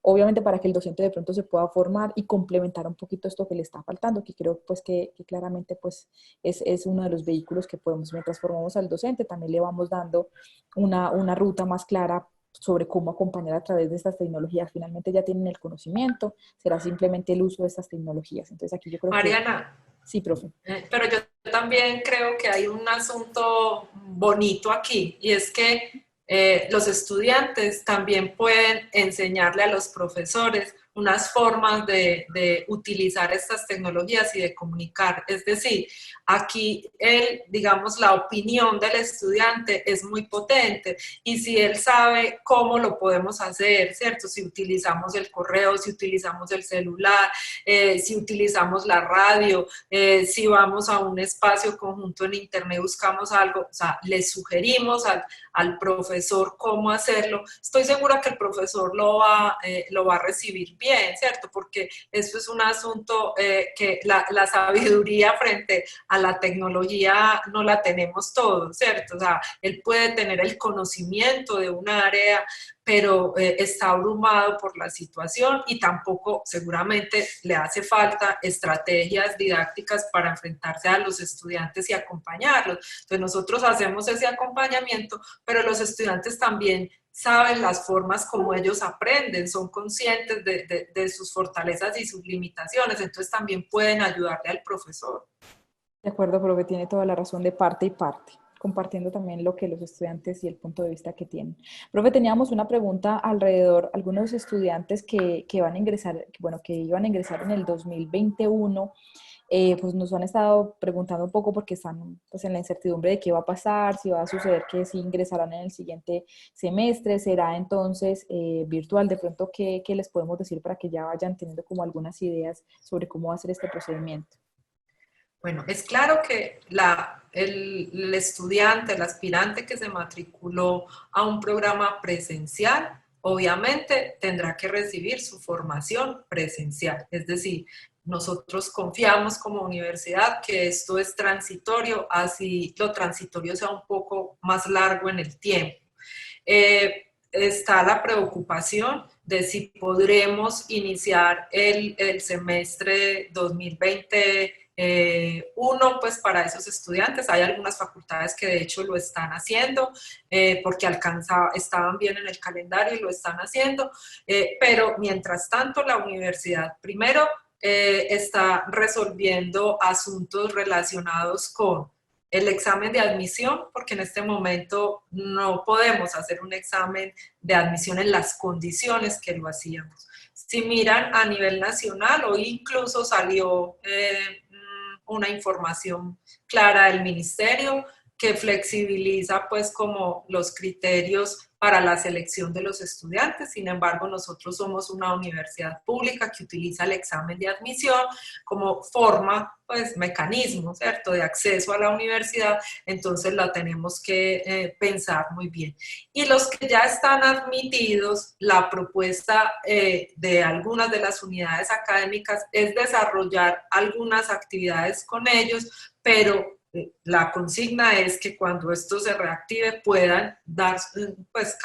obviamente para que el docente de pronto se pueda formar y complementar un poquito esto que le está faltando, que creo pues que claramente pues es uno de los vehículos que podemos, mientras formamos al docente, también le vamos dando una ruta más clara sobre cómo acompañar a través de estas tecnologías. Finalmente ya tienen el conocimiento, será simplemente el uso de estas tecnologías. Entonces aquí yo creo Mariana, que... Sí, profe. Pero yo también creo que hay un asunto bonito aquí y es que los estudiantes también pueden enseñarle a los profesores unas formas de utilizar estas tecnologías y de comunicar. Es decir, aquí digamos, la opinión del estudiante es muy potente y si él sabe cómo lo podemos hacer, ¿cierto? Si utilizamos el correo, si utilizamos el celular, si utilizamos la radio, si vamos a un espacio conjunto en internet, buscamos algo, o sea, le sugerimos al profesor cómo hacerlo. Estoy segura que el profesor lo va a recibir bien, ¿cierto? Porque eso es un asunto que la sabiduría frente a la tecnología no la tenemos todos, ¿cierto? O sea, él puede tener el conocimiento de un área, pero está abrumado por la situación y tampoco seguramente le hace falta estrategias didácticas para enfrentarse a los estudiantes y acompañarlos. Entonces nosotros hacemos ese acompañamiento, pero los estudiantes también saben las formas como ellos aprenden, son conscientes de sus fortalezas y sus limitaciones, entonces también pueden ayudarle al profesor. De acuerdo, profe, tiene toda la razón de parte y parte, compartiendo también lo que los estudiantes y el punto de vista que tienen. Profe, teníamos una pregunta alrededor, algunos estudiantes que van a ingresar, bueno, que iban a ingresar en el 2021, pues nos han estado preguntando un poco porque están pues en la incertidumbre de qué va a pasar, si va a suceder que sí ingresarán en el siguiente semestre, será entonces virtual, de pronto, ¿qué les podemos decir para que ya vayan teniendo como algunas ideas sobre cómo va a ser este procedimiento? Bueno, es claro que el estudiante, el aspirante que se matriculó a un programa presencial, obviamente tendrá que recibir su formación presencial. Es decir, nosotros confiamos como universidad que esto es transitorio, así lo transitorio sea un poco más largo en el tiempo. Está la preocupación de si podremos iniciar el semestre 2020 uno, pues para esos estudiantes, hay algunas facultades que de hecho lo están haciendo porque estaban bien en el calendario y lo están haciendo, pero mientras tanto la universidad primero está resolviendo asuntos relacionados con el examen de admisión, porque en este momento no podemos hacer un examen de admisión en las condiciones que lo hacíamos. Si miran a nivel nacional, o incluso salió una información clara del ministerio que flexibiliza pues como los criterios para la selección de los estudiantes. Sin embargo, nosotros somos una universidad pública que utiliza el examen de admisión como forma, pues mecanismo, ¿cierto?, de acceso a la universidad, entonces la tenemos que pensar muy bien. Y los que ya están admitidos, la propuesta de algunas de las unidades académicas es desarrollar algunas actividades con ellos, pero la consigna es que cuando esto se reactive puedan dar pues,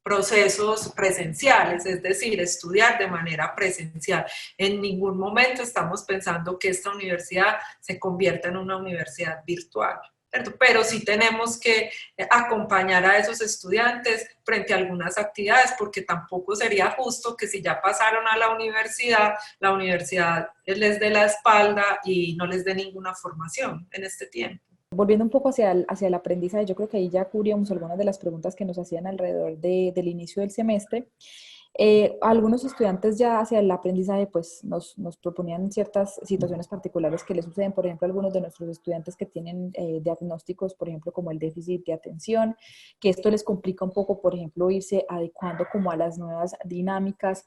procesos presenciales, es decir, estudiar de manera presencial. En ningún momento estamos pensando que esta universidad se convierta en una universidad virtual, ¿cierto? Pero sí tenemos que acompañar a esos estudiantes frente a algunas actividades, porque tampoco sería justo que si ya pasaron a la universidad les dé la espalda y no les dé ninguna formación en este tiempo. Volviendo un poco hacia el aprendizaje, yo creo que ahí ya cubríamos algunas de las preguntas que nos hacían alrededor del inicio del semestre. Algunos estudiantes ya hacia el aprendizaje pues nos proponían ciertas situaciones particulares que les suceden, por ejemplo, algunos de nuestros estudiantes que tienen diagnósticos, por ejemplo, como el déficit de atención, que esto les complica un poco, por ejemplo, irse adecuando como a las nuevas dinámicas.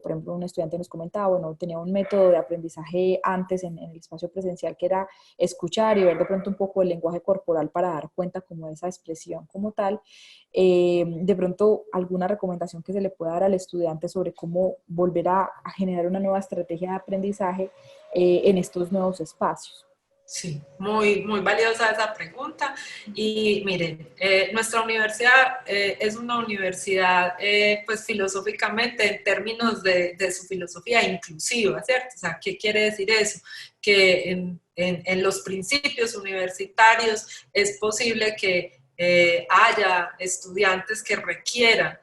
Por ejemplo, un estudiante nos comentaba, bueno, tenía un método de aprendizaje antes en el espacio presencial que era escuchar y ver de pronto un poco el lenguaje corporal para dar cuenta como de esa expresión como tal. De pronto alguna recomendación que se le pueda dar al estudiante sobre cómo volver a generar una nueva estrategia de aprendizaje en estos nuevos espacios. Sí, muy, muy valiosa esa pregunta. Y miren, nuestra universidad es una universidad, pues filosóficamente, en términos de su filosofía inclusiva, ¿cierto? O sea, ¿qué quiere decir eso? Que en los principios universitarios es posible que haya estudiantes que requieran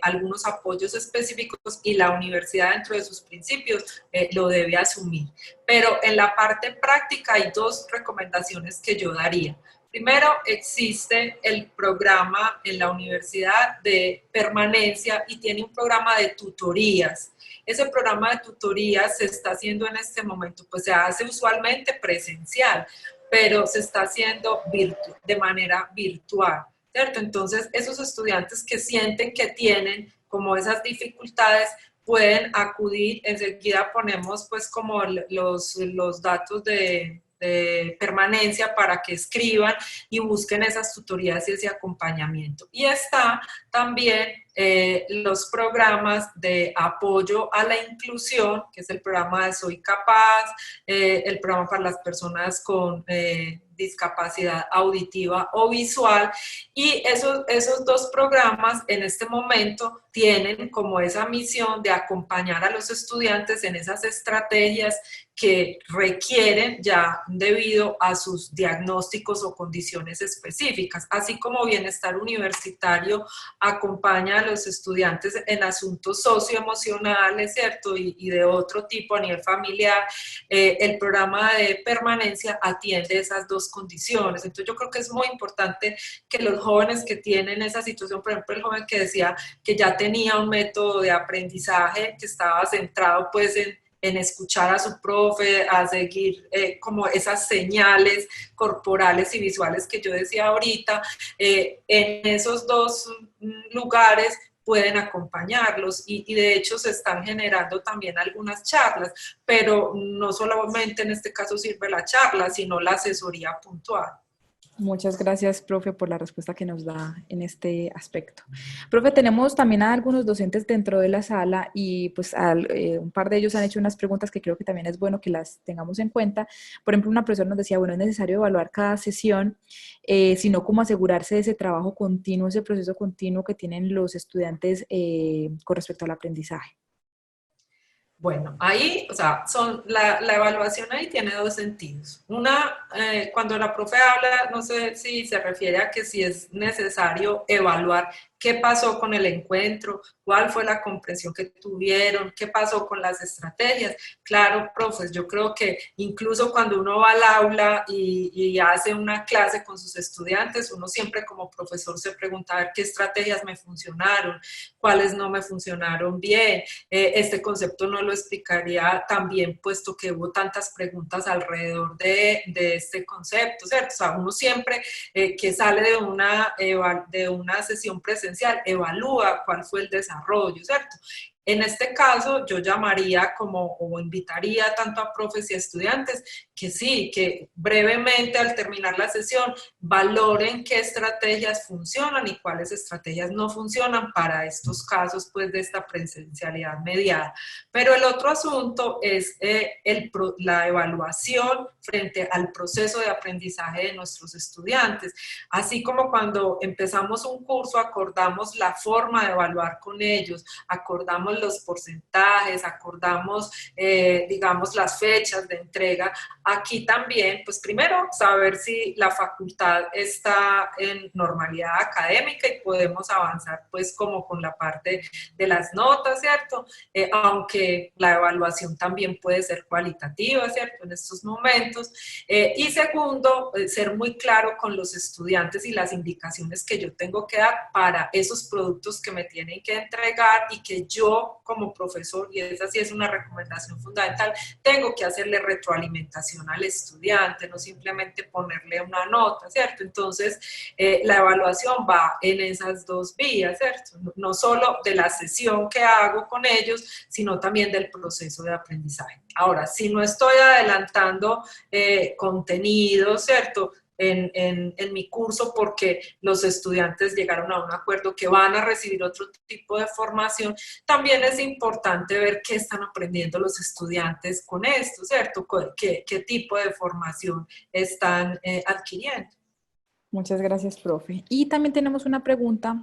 algunos apoyos específicos y la universidad dentro de sus principios lo debe asumir. Pero en la parte práctica hay dos recomendaciones que yo daría. Primero, existe el programa en la universidad de permanencia y tiene un programa de tutorías. Ese programa de tutorías se está haciendo en este momento, pues se hace usualmente presencial, pero se está haciendo de manera virtual, ¿cierto? Entonces, esos estudiantes que sienten que tienen como esas dificultades pueden acudir, enseguida ponemos pues como los datos de permanencia para que escriban y busquen esas tutorías y ese acompañamiento. Y está también los programas de apoyo a la inclusión, que es el programa de Soy Capaz, el programa para las personas con discapacidad auditiva o visual, y esos dos programas en este momento tienen como esa misión de acompañar a los estudiantes en esas estrategias que requieren ya debido a sus diagnósticos o condiciones específicas, así como Bienestar Universitario acompaña a los estudiantes en asuntos socioemocionales, ¿cierto? Y de otro tipo a nivel familiar, el programa de permanencia atiende esas dos condiciones. Entonces yo creo que es muy importante que los jóvenes que tienen esa situación, por ejemplo el joven que decía que ya tenía un método de aprendizaje que estaba centrado pues en escuchar a su profe, a seguir como esas señales corporales y visuales que yo decía ahorita, en esos dos lugares pueden acompañarlos y de hecho se están generando también algunas charlas, pero no solamente en este caso sirve la charla, sino la asesoría puntual. Muchas gracias, profe, por la respuesta que nos da en este aspecto. Profe, tenemos también a algunos docentes dentro de la sala y pues un par de ellos han hecho unas preguntas que creo que también es bueno que las tengamos en cuenta. Por ejemplo, una profesora nos decía, bueno, es necesario evaluar cada sesión, sino cómo asegurarse de ese trabajo continuo, ese proceso continuo que tienen los estudiantes con respecto al aprendizaje. Bueno, ahí, o sea, la evaluación ahí tiene dos sentidos. Una, cuando la profe habla, no sé si se refiere a que si es necesario evaluar qué pasó con el encuentro, cuál fue la comprensión que tuvieron, qué pasó con las estrategias. Claro, profes, yo creo que incluso cuando uno va al aula y hace una clase con sus estudiantes, uno siempre como profesor se pregunta a ver qué estrategias me funcionaron, cuáles no me funcionaron bien. Este concepto no lo explicaría también, puesto que hubo tantas preguntas alrededor de este concepto, ¿cierto? O sea, uno siempre que sale de una sesión presencial evalúa cuál fue el desarrollo, ¿cierto? En este caso, yo llamaría como, o invitaría tanto a profes y a estudiantes que sí, que brevemente al terminar la sesión valoren qué estrategias funcionan y cuáles estrategias no funcionan para estos casos pues de esta presencialidad mediada. Pero el otro asunto es la evaluación frente al proceso de aprendizaje de nuestros estudiantes. Así como cuando empezamos un curso acordamos la forma de evaluar con ellos, acordamos los porcentajes, acordamos, digamos, las fechas de entrega. Aquí también, pues primero, saber si la facultad está en normalidad académica y podemos avanzar pues como con la parte de las notas, ¿cierto? Aunque la evaluación también puede ser cualitativa, ¿cierto? En estos momentos. Y segundo, ser muy claro con los estudiantes y las indicaciones que yo tengo que dar para esos productos que me tienen que entregar y que yo como profesor, y esa sí es una recomendación fundamental, tengo que hacerle retroalimentación al estudiante, no simplemente ponerle una nota, ¿cierto? Entonces, la evaluación va en esas dos vías, ¿cierto? No solo de la sesión que hago con ellos, sino también del proceso de aprendizaje. Ahora, si no estoy adelantando contenido, ¿cierto? En mi curso porque los estudiantes llegaron a un acuerdo que van a recibir otro tipo de formación, también es importante ver qué están aprendiendo los estudiantes con esto, ¿cierto? ¿Qué tipo de formación están adquiriendo? Muchas gracias, profe. Y también tenemos una pregunta,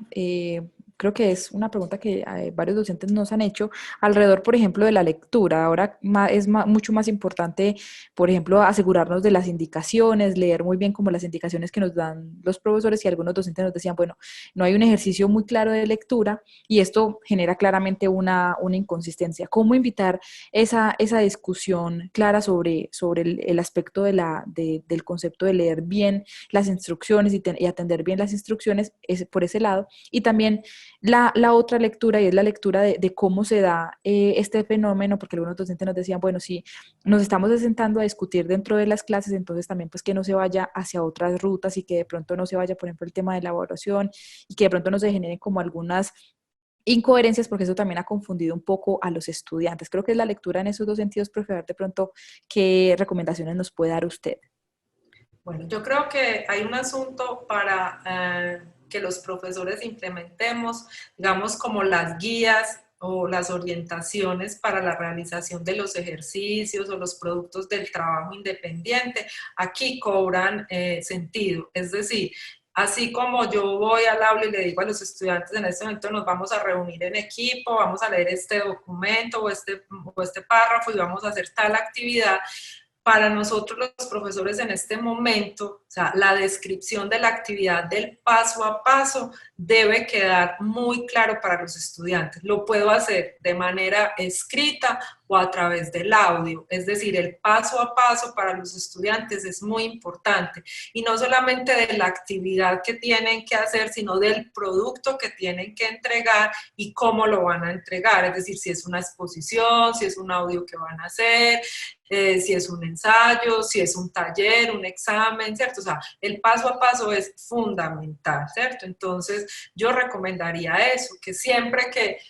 creo que es una pregunta que varios docentes nos han hecho alrededor, por ejemplo, de la lectura. Ahora es mucho más importante, por ejemplo, asegurarnos de las indicaciones, leer muy bien como las indicaciones que nos dan los profesores y algunos docentes nos decían, bueno, no hay un ejercicio muy claro de lectura y esto genera claramente una inconsistencia. ¿Cómo invitar esa discusión clara sobre el aspecto del concepto de leer bien las instrucciones y atender bien las instrucciones por ese lado? Y también la otra lectura, y es la lectura de cómo se da este fenómeno, porque algunos docentes nos decían, bueno, si nos estamos sentando a discutir dentro de las clases, entonces también pues que no se vaya hacia otras rutas y que de pronto no se vaya, por ejemplo, el tema de la evaluación y que de pronto no se generen como algunas incoherencias, porque eso también ha confundido un poco a los estudiantes. Creo que es la lectura en esos dos sentidos, profe, a ver de pronto qué recomendaciones nos puede dar usted. Bueno, yo creo que hay un asunto para que los profesores implementemos, digamos, como las guías o las orientaciones para la realización de los ejercicios o los productos del trabajo independiente, aquí cobran sentido. Es decir, así como yo voy al aula y le digo a los estudiantes, en este momento nos vamos a reunir en equipo, vamos a leer este documento o este párrafo y vamos a hacer tal actividad, para nosotros los profesores en este momento, o sea, la descripción de la actividad del paso a paso debe quedar muy claro para los estudiantes. Lo puedo hacer de manera escrita o a través del audio, es decir, el paso a paso para los estudiantes es muy importante y no solamente de la actividad que tienen que hacer, sino del producto que tienen que entregar y cómo lo van a entregar, es decir, si es una exposición, si es un audio que van a hacer, si es un ensayo, si es un taller, un examen, ¿cierto? O sea, el paso a paso es fundamental, ¿cierto? Entonces, yo recomendaría eso, que siempre que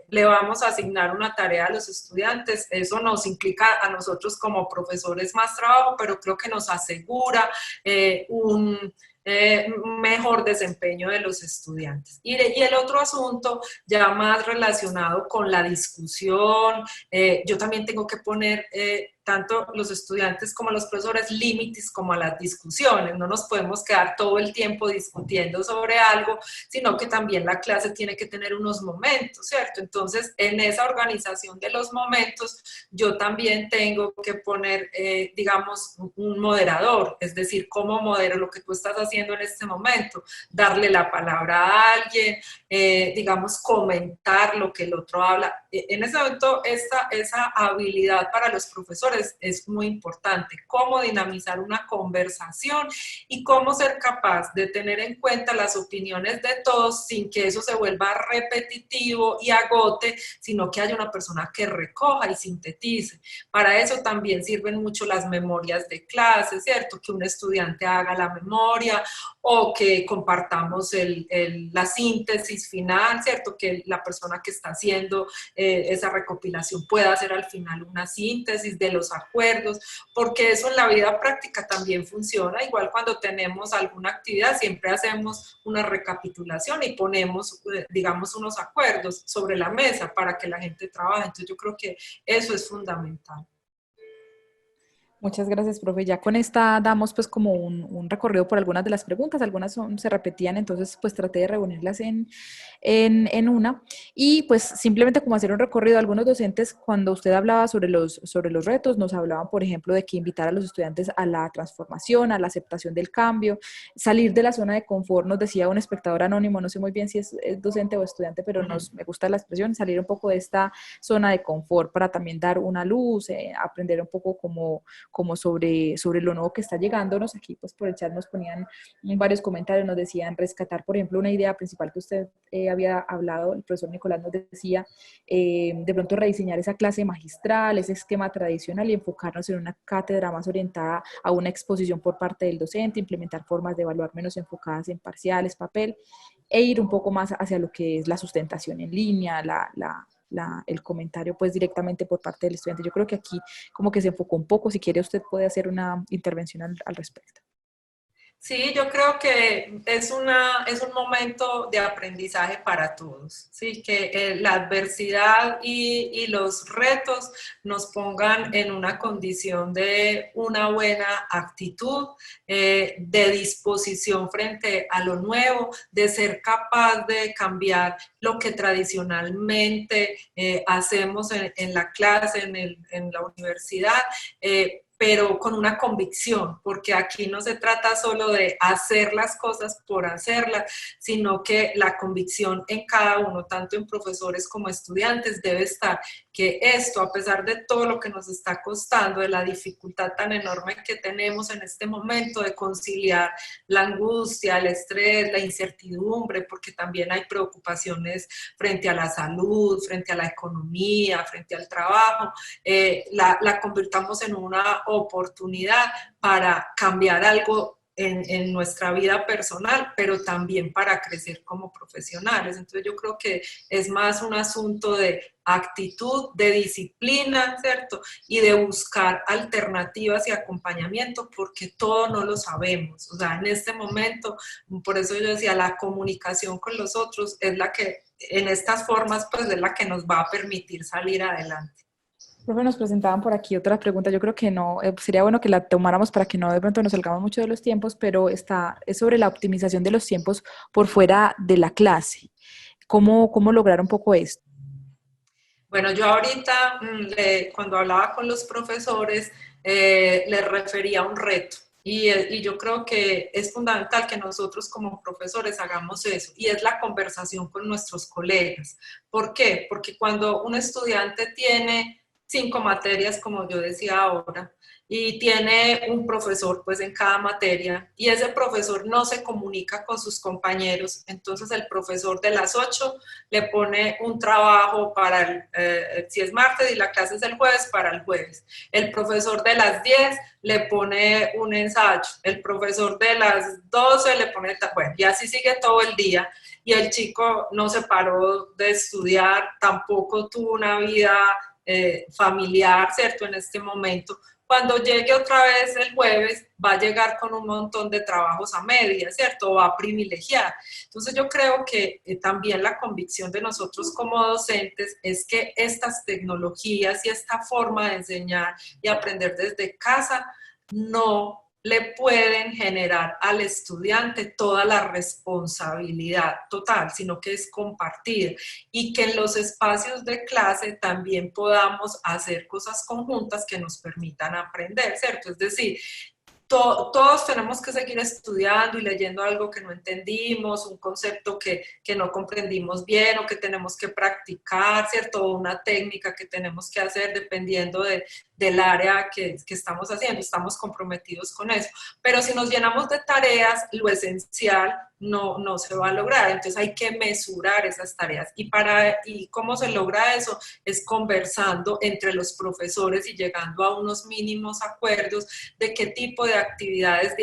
le vamos a asignar una tarea a los estudiantes, eso nos implica a nosotros como profesores más trabajo, pero creo que nos asegura un mejor desempeño de los estudiantes. Y el otro asunto, ya más relacionado con la discusión, yo también tengo que poner tanto los estudiantes como los profesores límites como a las discusiones. No nos podemos quedar todo el tiempo discutiendo sobre algo, sino que también la clase tiene que tener unos momentos, ¿cierto? Entonces, en esa organización de los momentos, yo también tengo que poner, digamos, un moderador, es decir, cómo modero lo que tú estás haciendo en este momento, darle la palabra a alguien, digamos, comentar lo que el otro habla. En ese momento, esa habilidad para los profesores es muy importante, cómo dinamizar una conversación y cómo ser capaz de tener en cuenta las opiniones de todos sin que eso se vuelva repetitivo y agote, sino que haya una persona que recoja y sintetice. Para eso también sirven mucho las memorias de clase, ¿cierto? Que un estudiante haga la memoria o que compartamos la síntesis final, ¿cierto? Que la persona que está haciendo esa recopilación pueda hacer al final una síntesis de los acuerdos, porque eso en la vida práctica también funciona. Igual cuando tenemos alguna actividad, siempre hacemos una recapitulación y ponemos, digamos, unos acuerdos sobre la mesa para que la gente trabaje. Entonces yo creo que eso es fundamental. Muchas gracias, profe. Ya con esta damos pues como un recorrido por algunas de las preguntas, algunas se repetían, entonces pues traté de reunirlas en una y pues simplemente como hacer un recorrido. Algunos docentes cuando usted hablaba sobre los retos nos hablaban, por ejemplo, de que invitar a los estudiantes a la transformación, a la aceptación del cambio, salir de la zona de confort, nos decía un espectador anónimo, no sé muy bien si es docente o estudiante, pero me gusta la expresión, salir un poco de esta zona de confort para también dar una luz, aprender un poco como sobre lo nuevo que está llegándonos. Aquí pues por el chat nos ponían varios comentarios, nos decían rescatar, por ejemplo, una idea principal que usted había hablado, el profesor Nicolás nos decía, de pronto rediseñar esa clase magistral, ese esquema tradicional y enfocarnos en una cátedra más orientada a una exposición por parte del docente, implementar formas de evaluar menos enfocadas en parciales, papel, e ir un poco más hacia lo que es la sustentación en línea, el comentario pues directamente por parte del estudiante. Yo creo que aquí como que se enfocó un poco, si quiere usted puede hacer una intervención al respecto. Sí, yo creo que es un momento de aprendizaje para todos, ¿sí? Que la adversidad y los retos nos pongan en una condición de una buena actitud, de disposición frente a lo nuevo, de ser capaz de cambiar lo que tradicionalmente hacemos en la clase, en la universidad, pero con una convicción, porque aquí no se trata solo de hacer las cosas por hacerlas, sino que la convicción en cada uno, tanto en profesores como estudiantes, debe estar que esto, a pesar de todo lo que nos está costando, de la dificultad tan enorme que tenemos en este momento de conciliar la angustia, el estrés, la incertidumbre, porque también hay preocupaciones frente a la salud, frente a la economía, frente al trabajo, la convirtamos en una oportunidad para cambiar algo en nuestra vida personal, pero también para crecer como profesionales. Entonces yo creo que es más un asunto de actitud, de disciplina, ¿cierto? Y de buscar alternativas y acompañamiento, porque todo no lo sabemos. O sea, en este momento, por eso yo decía, la comunicación con los otros es la que, en estas formas, pues es la que nos va a permitir salir adelante. Profe, nos presentaban por aquí otra pregunta. Yo creo que no, sería bueno que la tomáramos para que no de pronto nos salgamos mucho de los tiempos, pero es sobre la optimización de los tiempos por fuera de la clase. ¿Cómo lograr un poco esto? Bueno, yo ahorita, cuando hablaba con los profesores, les refería a un reto. Y yo creo que es fundamental que nosotros como profesores hagamos eso, y es la conversación con nuestros colegas. ¿Por qué? Porque cuando un estudiante tiene 5 materias, como yo decía ahora, y tiene un profesor pues en cada materia, y ese profesor no se comunica con sus compañeros, entonces el profesor de las 8 le pone un trabajo para si es martes y la clase es el jueves, para el jueves. El profesor de las 10 le pone un ensayo, el profesor de las 12 le pone, bueno, y así sigue todo el día, y el chico no se paró de estudiar, tampoco tuvo una vida familiar, ¿cierto? En este momento. Cuando llegue otra vez el jueves, va a llegar con un montón de trabajos a medias, ¿cierto? Va a privilegiar. Entonces yo creo que también la convicción de nosotros como docentes es que estas tecnologías y esta forma de enseñar y aprender desde casa no le pueden generar al estudiante toda la responsabilidad total, sino que es compartida, y que en los espacios de clase también podamos hacer cosas conjuntas que nos permitan aprender, ¿cierto? Es decir, todos tenemos que seguir estudiando y leyendo algo que no entendimos, un concepto que no comprendimos bien o que tenemos que practicar, ¿cierto? Una técnica que tenemos que hacer dependiendo del área que estamos haciendo. Estamos comprometidos con eso. Pero si nos llenamos de tareas, lo esencial no se va a lograr. Entonces hay que mesurar esas tareas. ¿Y cómo se logra eso? Es conversando entre los profesores y llegando a unos mínimos acuerdos de qué tipo de actividades,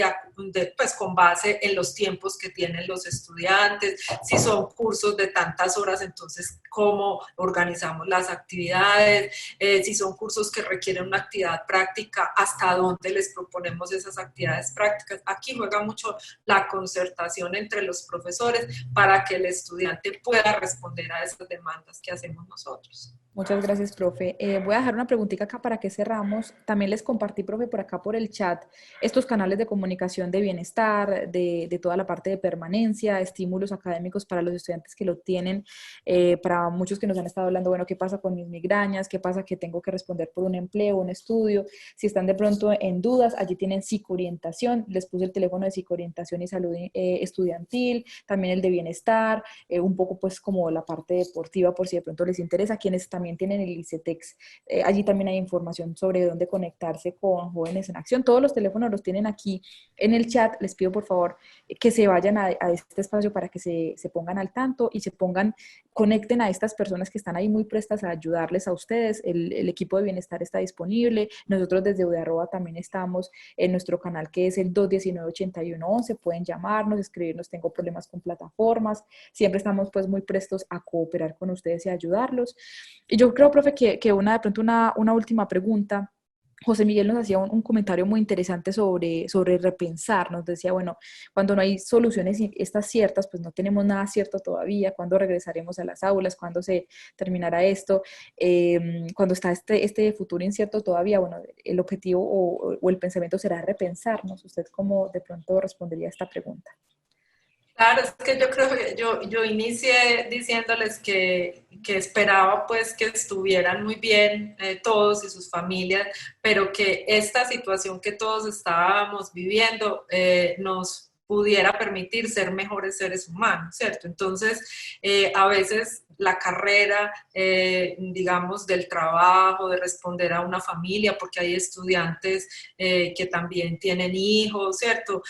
pues con base en los tiempos que tienen los estudiantes, si son cursos de tantas horas, entonces cómo organizamos las actividades, si son cursos que requieren una actividad práctica, hasta dónde les proponemos esas actividades prácticas. Aquí juega mucho la concertación entre los profesores para que el estudiante pueda responder a esas demandas que hacemos nosotros. Muchas gracias, profe. Voy a dejar una preguntita acá para que cerramos. También les compartí, profe, por acá por el chat, estos canales de comunicación de bienestar, de toda la parte de permanencia, estímulos académicos para los estudiantes que lo tienen, para muchos que nos han estado hablando, bueno, ¿qué pasa con mis migrañas? ¿Qué pasa que tengo que responder por un empleo, un estudio? Si están de pronto en dudas, allí tienen psicoorientación. Les puse el teléfono de psicoorientación y salud estudiantil, también el de bienestar, un poco pues como la parte deportiva por si de pronto les interesa. Quienes también tienen el ICETEX, allí también hay información sobre dónde conectarse con Jóvenes en Acción. Todos los teléfonos los tienen aquí en el chat. Les pido por favor que se vayan a este espacio para que se pongan al tanto y conecten a estas personas que están ahí muy prestas a ayudarles a ustedes. El equipo de bienestar está disponible. Nosotros desde UdeArroba también estamos en nuestro canal, que es el 219-8111. Pueden llamarnos, escribirnos, tengo problemas con plataformas. Siempre estamos pues muy prestos a cooperar con ustedes y a ayudarlos. Y yo creo, profe, que de pronto una última pregunta. José Miguel nos hacía un comentario muy interesante sobre repensar. Nos decía, bueno, cuando no hay soluciones estas ciertas, pues no tenemos nada cierto todavía. ¿Cuándo regresaremos a las aulas? ¿Cuándo se terminará esto? Cuando está este futuro incierto todavía, bueno, el objetivo o el pensamiento será repensarnos. ¿Usted cómo de pronto respondería a esta pregunta? Claro, es que yo creo que yo inicié diciéndoles que esperaba pues que estuvieran muy bien todos y sus familias, pero que esta situación que todos estábamos viviendo nos pudiera permitir ser mejores seres humanos, ¿cierto? Entonces, a veces la carrera, digamos, del trabajo, de responder a una familia, porque hay estudiantes que también tienen hijos, ¿cierto?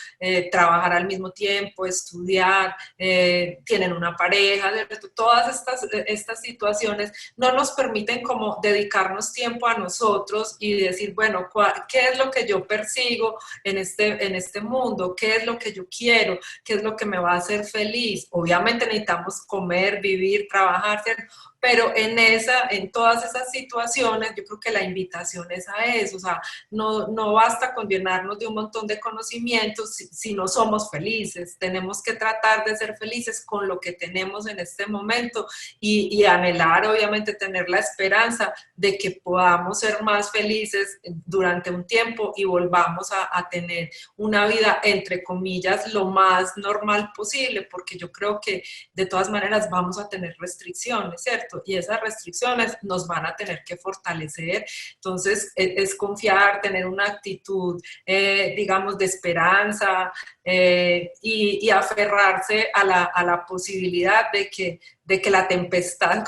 Trabajar al mismo tiempo, estudiar, tienen una pareja, ¿cierto? Todas estas situaciones no nos permiten como dedicarnos tiempo a nosotros y decir, bueno, ¿qué es lo que yo persigo en este mundo? ¿Qué es lo que yo quiero? ¿Qué es lo que me va a hacer feliz? Obviamente necesitamos comer, vivir, trabajar, ¿cierto? Pero en todas esas situaciones, yo creo que la invitación es a eso, o sea, no basta con llenarnos de un montón de conocimientos si no somos felices. Tenemos que tratar de ser felices con lo que tenemos en este momento y anhelar, obviamente, tener la esperanza de que podamos ser más felices durante un tiempo y volvamos a tener una vida, entre comillas, lo más normal posible, porque yo creo que de todas maneras vamos a tener restricciones, ¿cierto? Y esas restricciones nos van a tener que fortalecer. Entonces, es confiar, tener una actitud, digamos, de esperanza y aferrarse a la posibilidad de que la tempestad,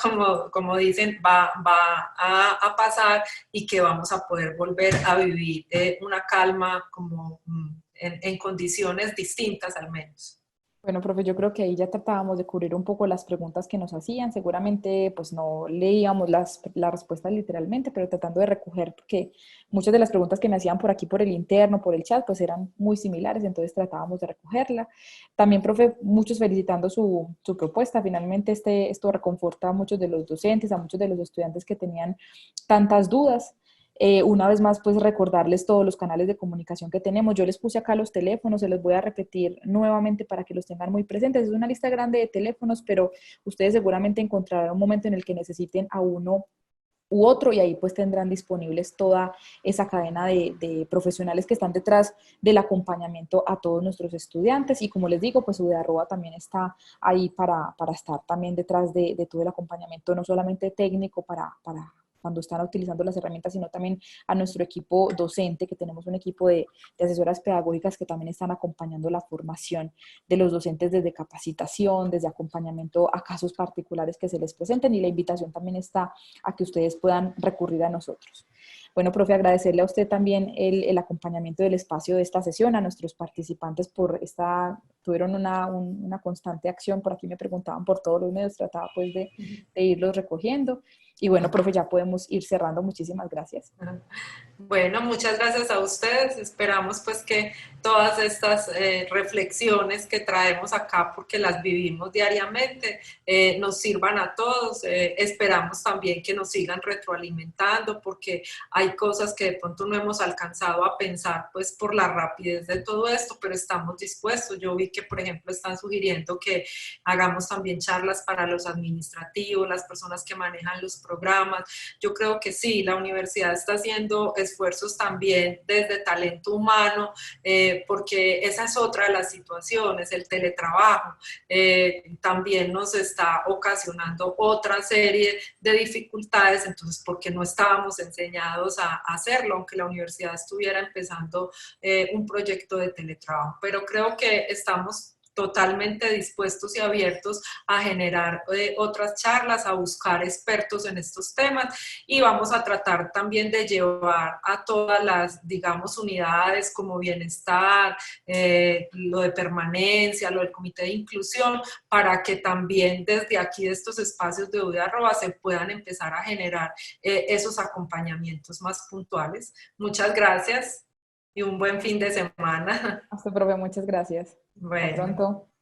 como dicen, va a pasar y que vamos a poder volver a vivir una calma como en condiciones distintas al menos. Bueno, profe, yo creo que ahí ya tratábamos de cubrir un poco las preguntas que nos hacían. Seguramente, pues no leíamos las respuestas literalmente, pero tratando de recoger, porque muchas de las preguntas que me hacían por aquí, por el interno, por el chat, pues eran muy similares, entonces tratábamos de recogerla. También, profe, muchos felicitando su propuesta. Finalmente, esto reconforta a muchos de los docentes, a muchos de los estudiantes que tenían tantas dudas. Una vez más, pues recordarles todos los canales de comunicación que tenemos. Yo les puse acá los teléfonos, se los voy a repetir nuevamente para que los tengan muy presentes. Es una lista grande de teléfonos, pero ustedes seguramente encontrarán un momento en el que necesiten a uno u otro y ahí pues tendrán disponibles toda esa cadena de profesionales que están detrás del acompañamiento a todos nuestros estudiantes y como les digo, pues UdeArroba también está ahí para estar también detrás de todo el acompañamiento, no solamente técnico para cuando están utilizando las herramientas, sino también a nuestro equipo docente, que tenemos un equipo de asesoras pedagógicas que también están acompañando la formación de los docentes desde capacitación, desde acompañamiento a casos particulares que se les presenten y la invitación también está a que ustedes puedan recurrir a nosotros. Bueno, profe, agradecerle a usted también el acompañamiento del espacio de esta sesión, a nuestros participantes tuvieron una constante acción, por aquí me preguntaban por todos los medios, trataba pues de irlos recogiendo. Y bueno, profe, ya podemos ir cerrando. Muchísimas gracias. Bueno, muchas gracias a ustedes. Esperamos pues que todas estas reflexiones que traemos acá, porque las vivimos diariamente, nos sirvan a todos. Esperamos también que nos sigan retroalimentando, porque hay cosas que de pronto no hemos alcanzado a pensar pues por la rapidez de todo esto, pero estamos dispuestos. Yo vi que, por ejemplo, están sugiriendo que hagamos también charlas para los administrativos, las personas que manejan los programas. Yo creo que sí, la universidad está haciendo esfuerzos también desde talento humano, porque esa es otra de las situaciones, el teletrabajo también nos está ocasionando otra serie de dificultades, entonces porque no estábamos enseñados a hacerlo, aunque la universidad estuviera empezando un proyecto de teletrabajo, pero creo que estamos totalmente dispuestos y abiertos a generar otras charlas, a buscar expertos en estos temas y vamos a tratar también de llevar a todas las, digamos, unidades como bienestar, lo de permanencia, lo del comité de inclusión, para que también desde aquí de estos espacios de UdeArroba se puedan empezar a generar esos acompañamientos más puntuales. Muchas gracias y un buen fin de semana. Hasta, profe, muchas gracias. Hasta Bueno. pronto.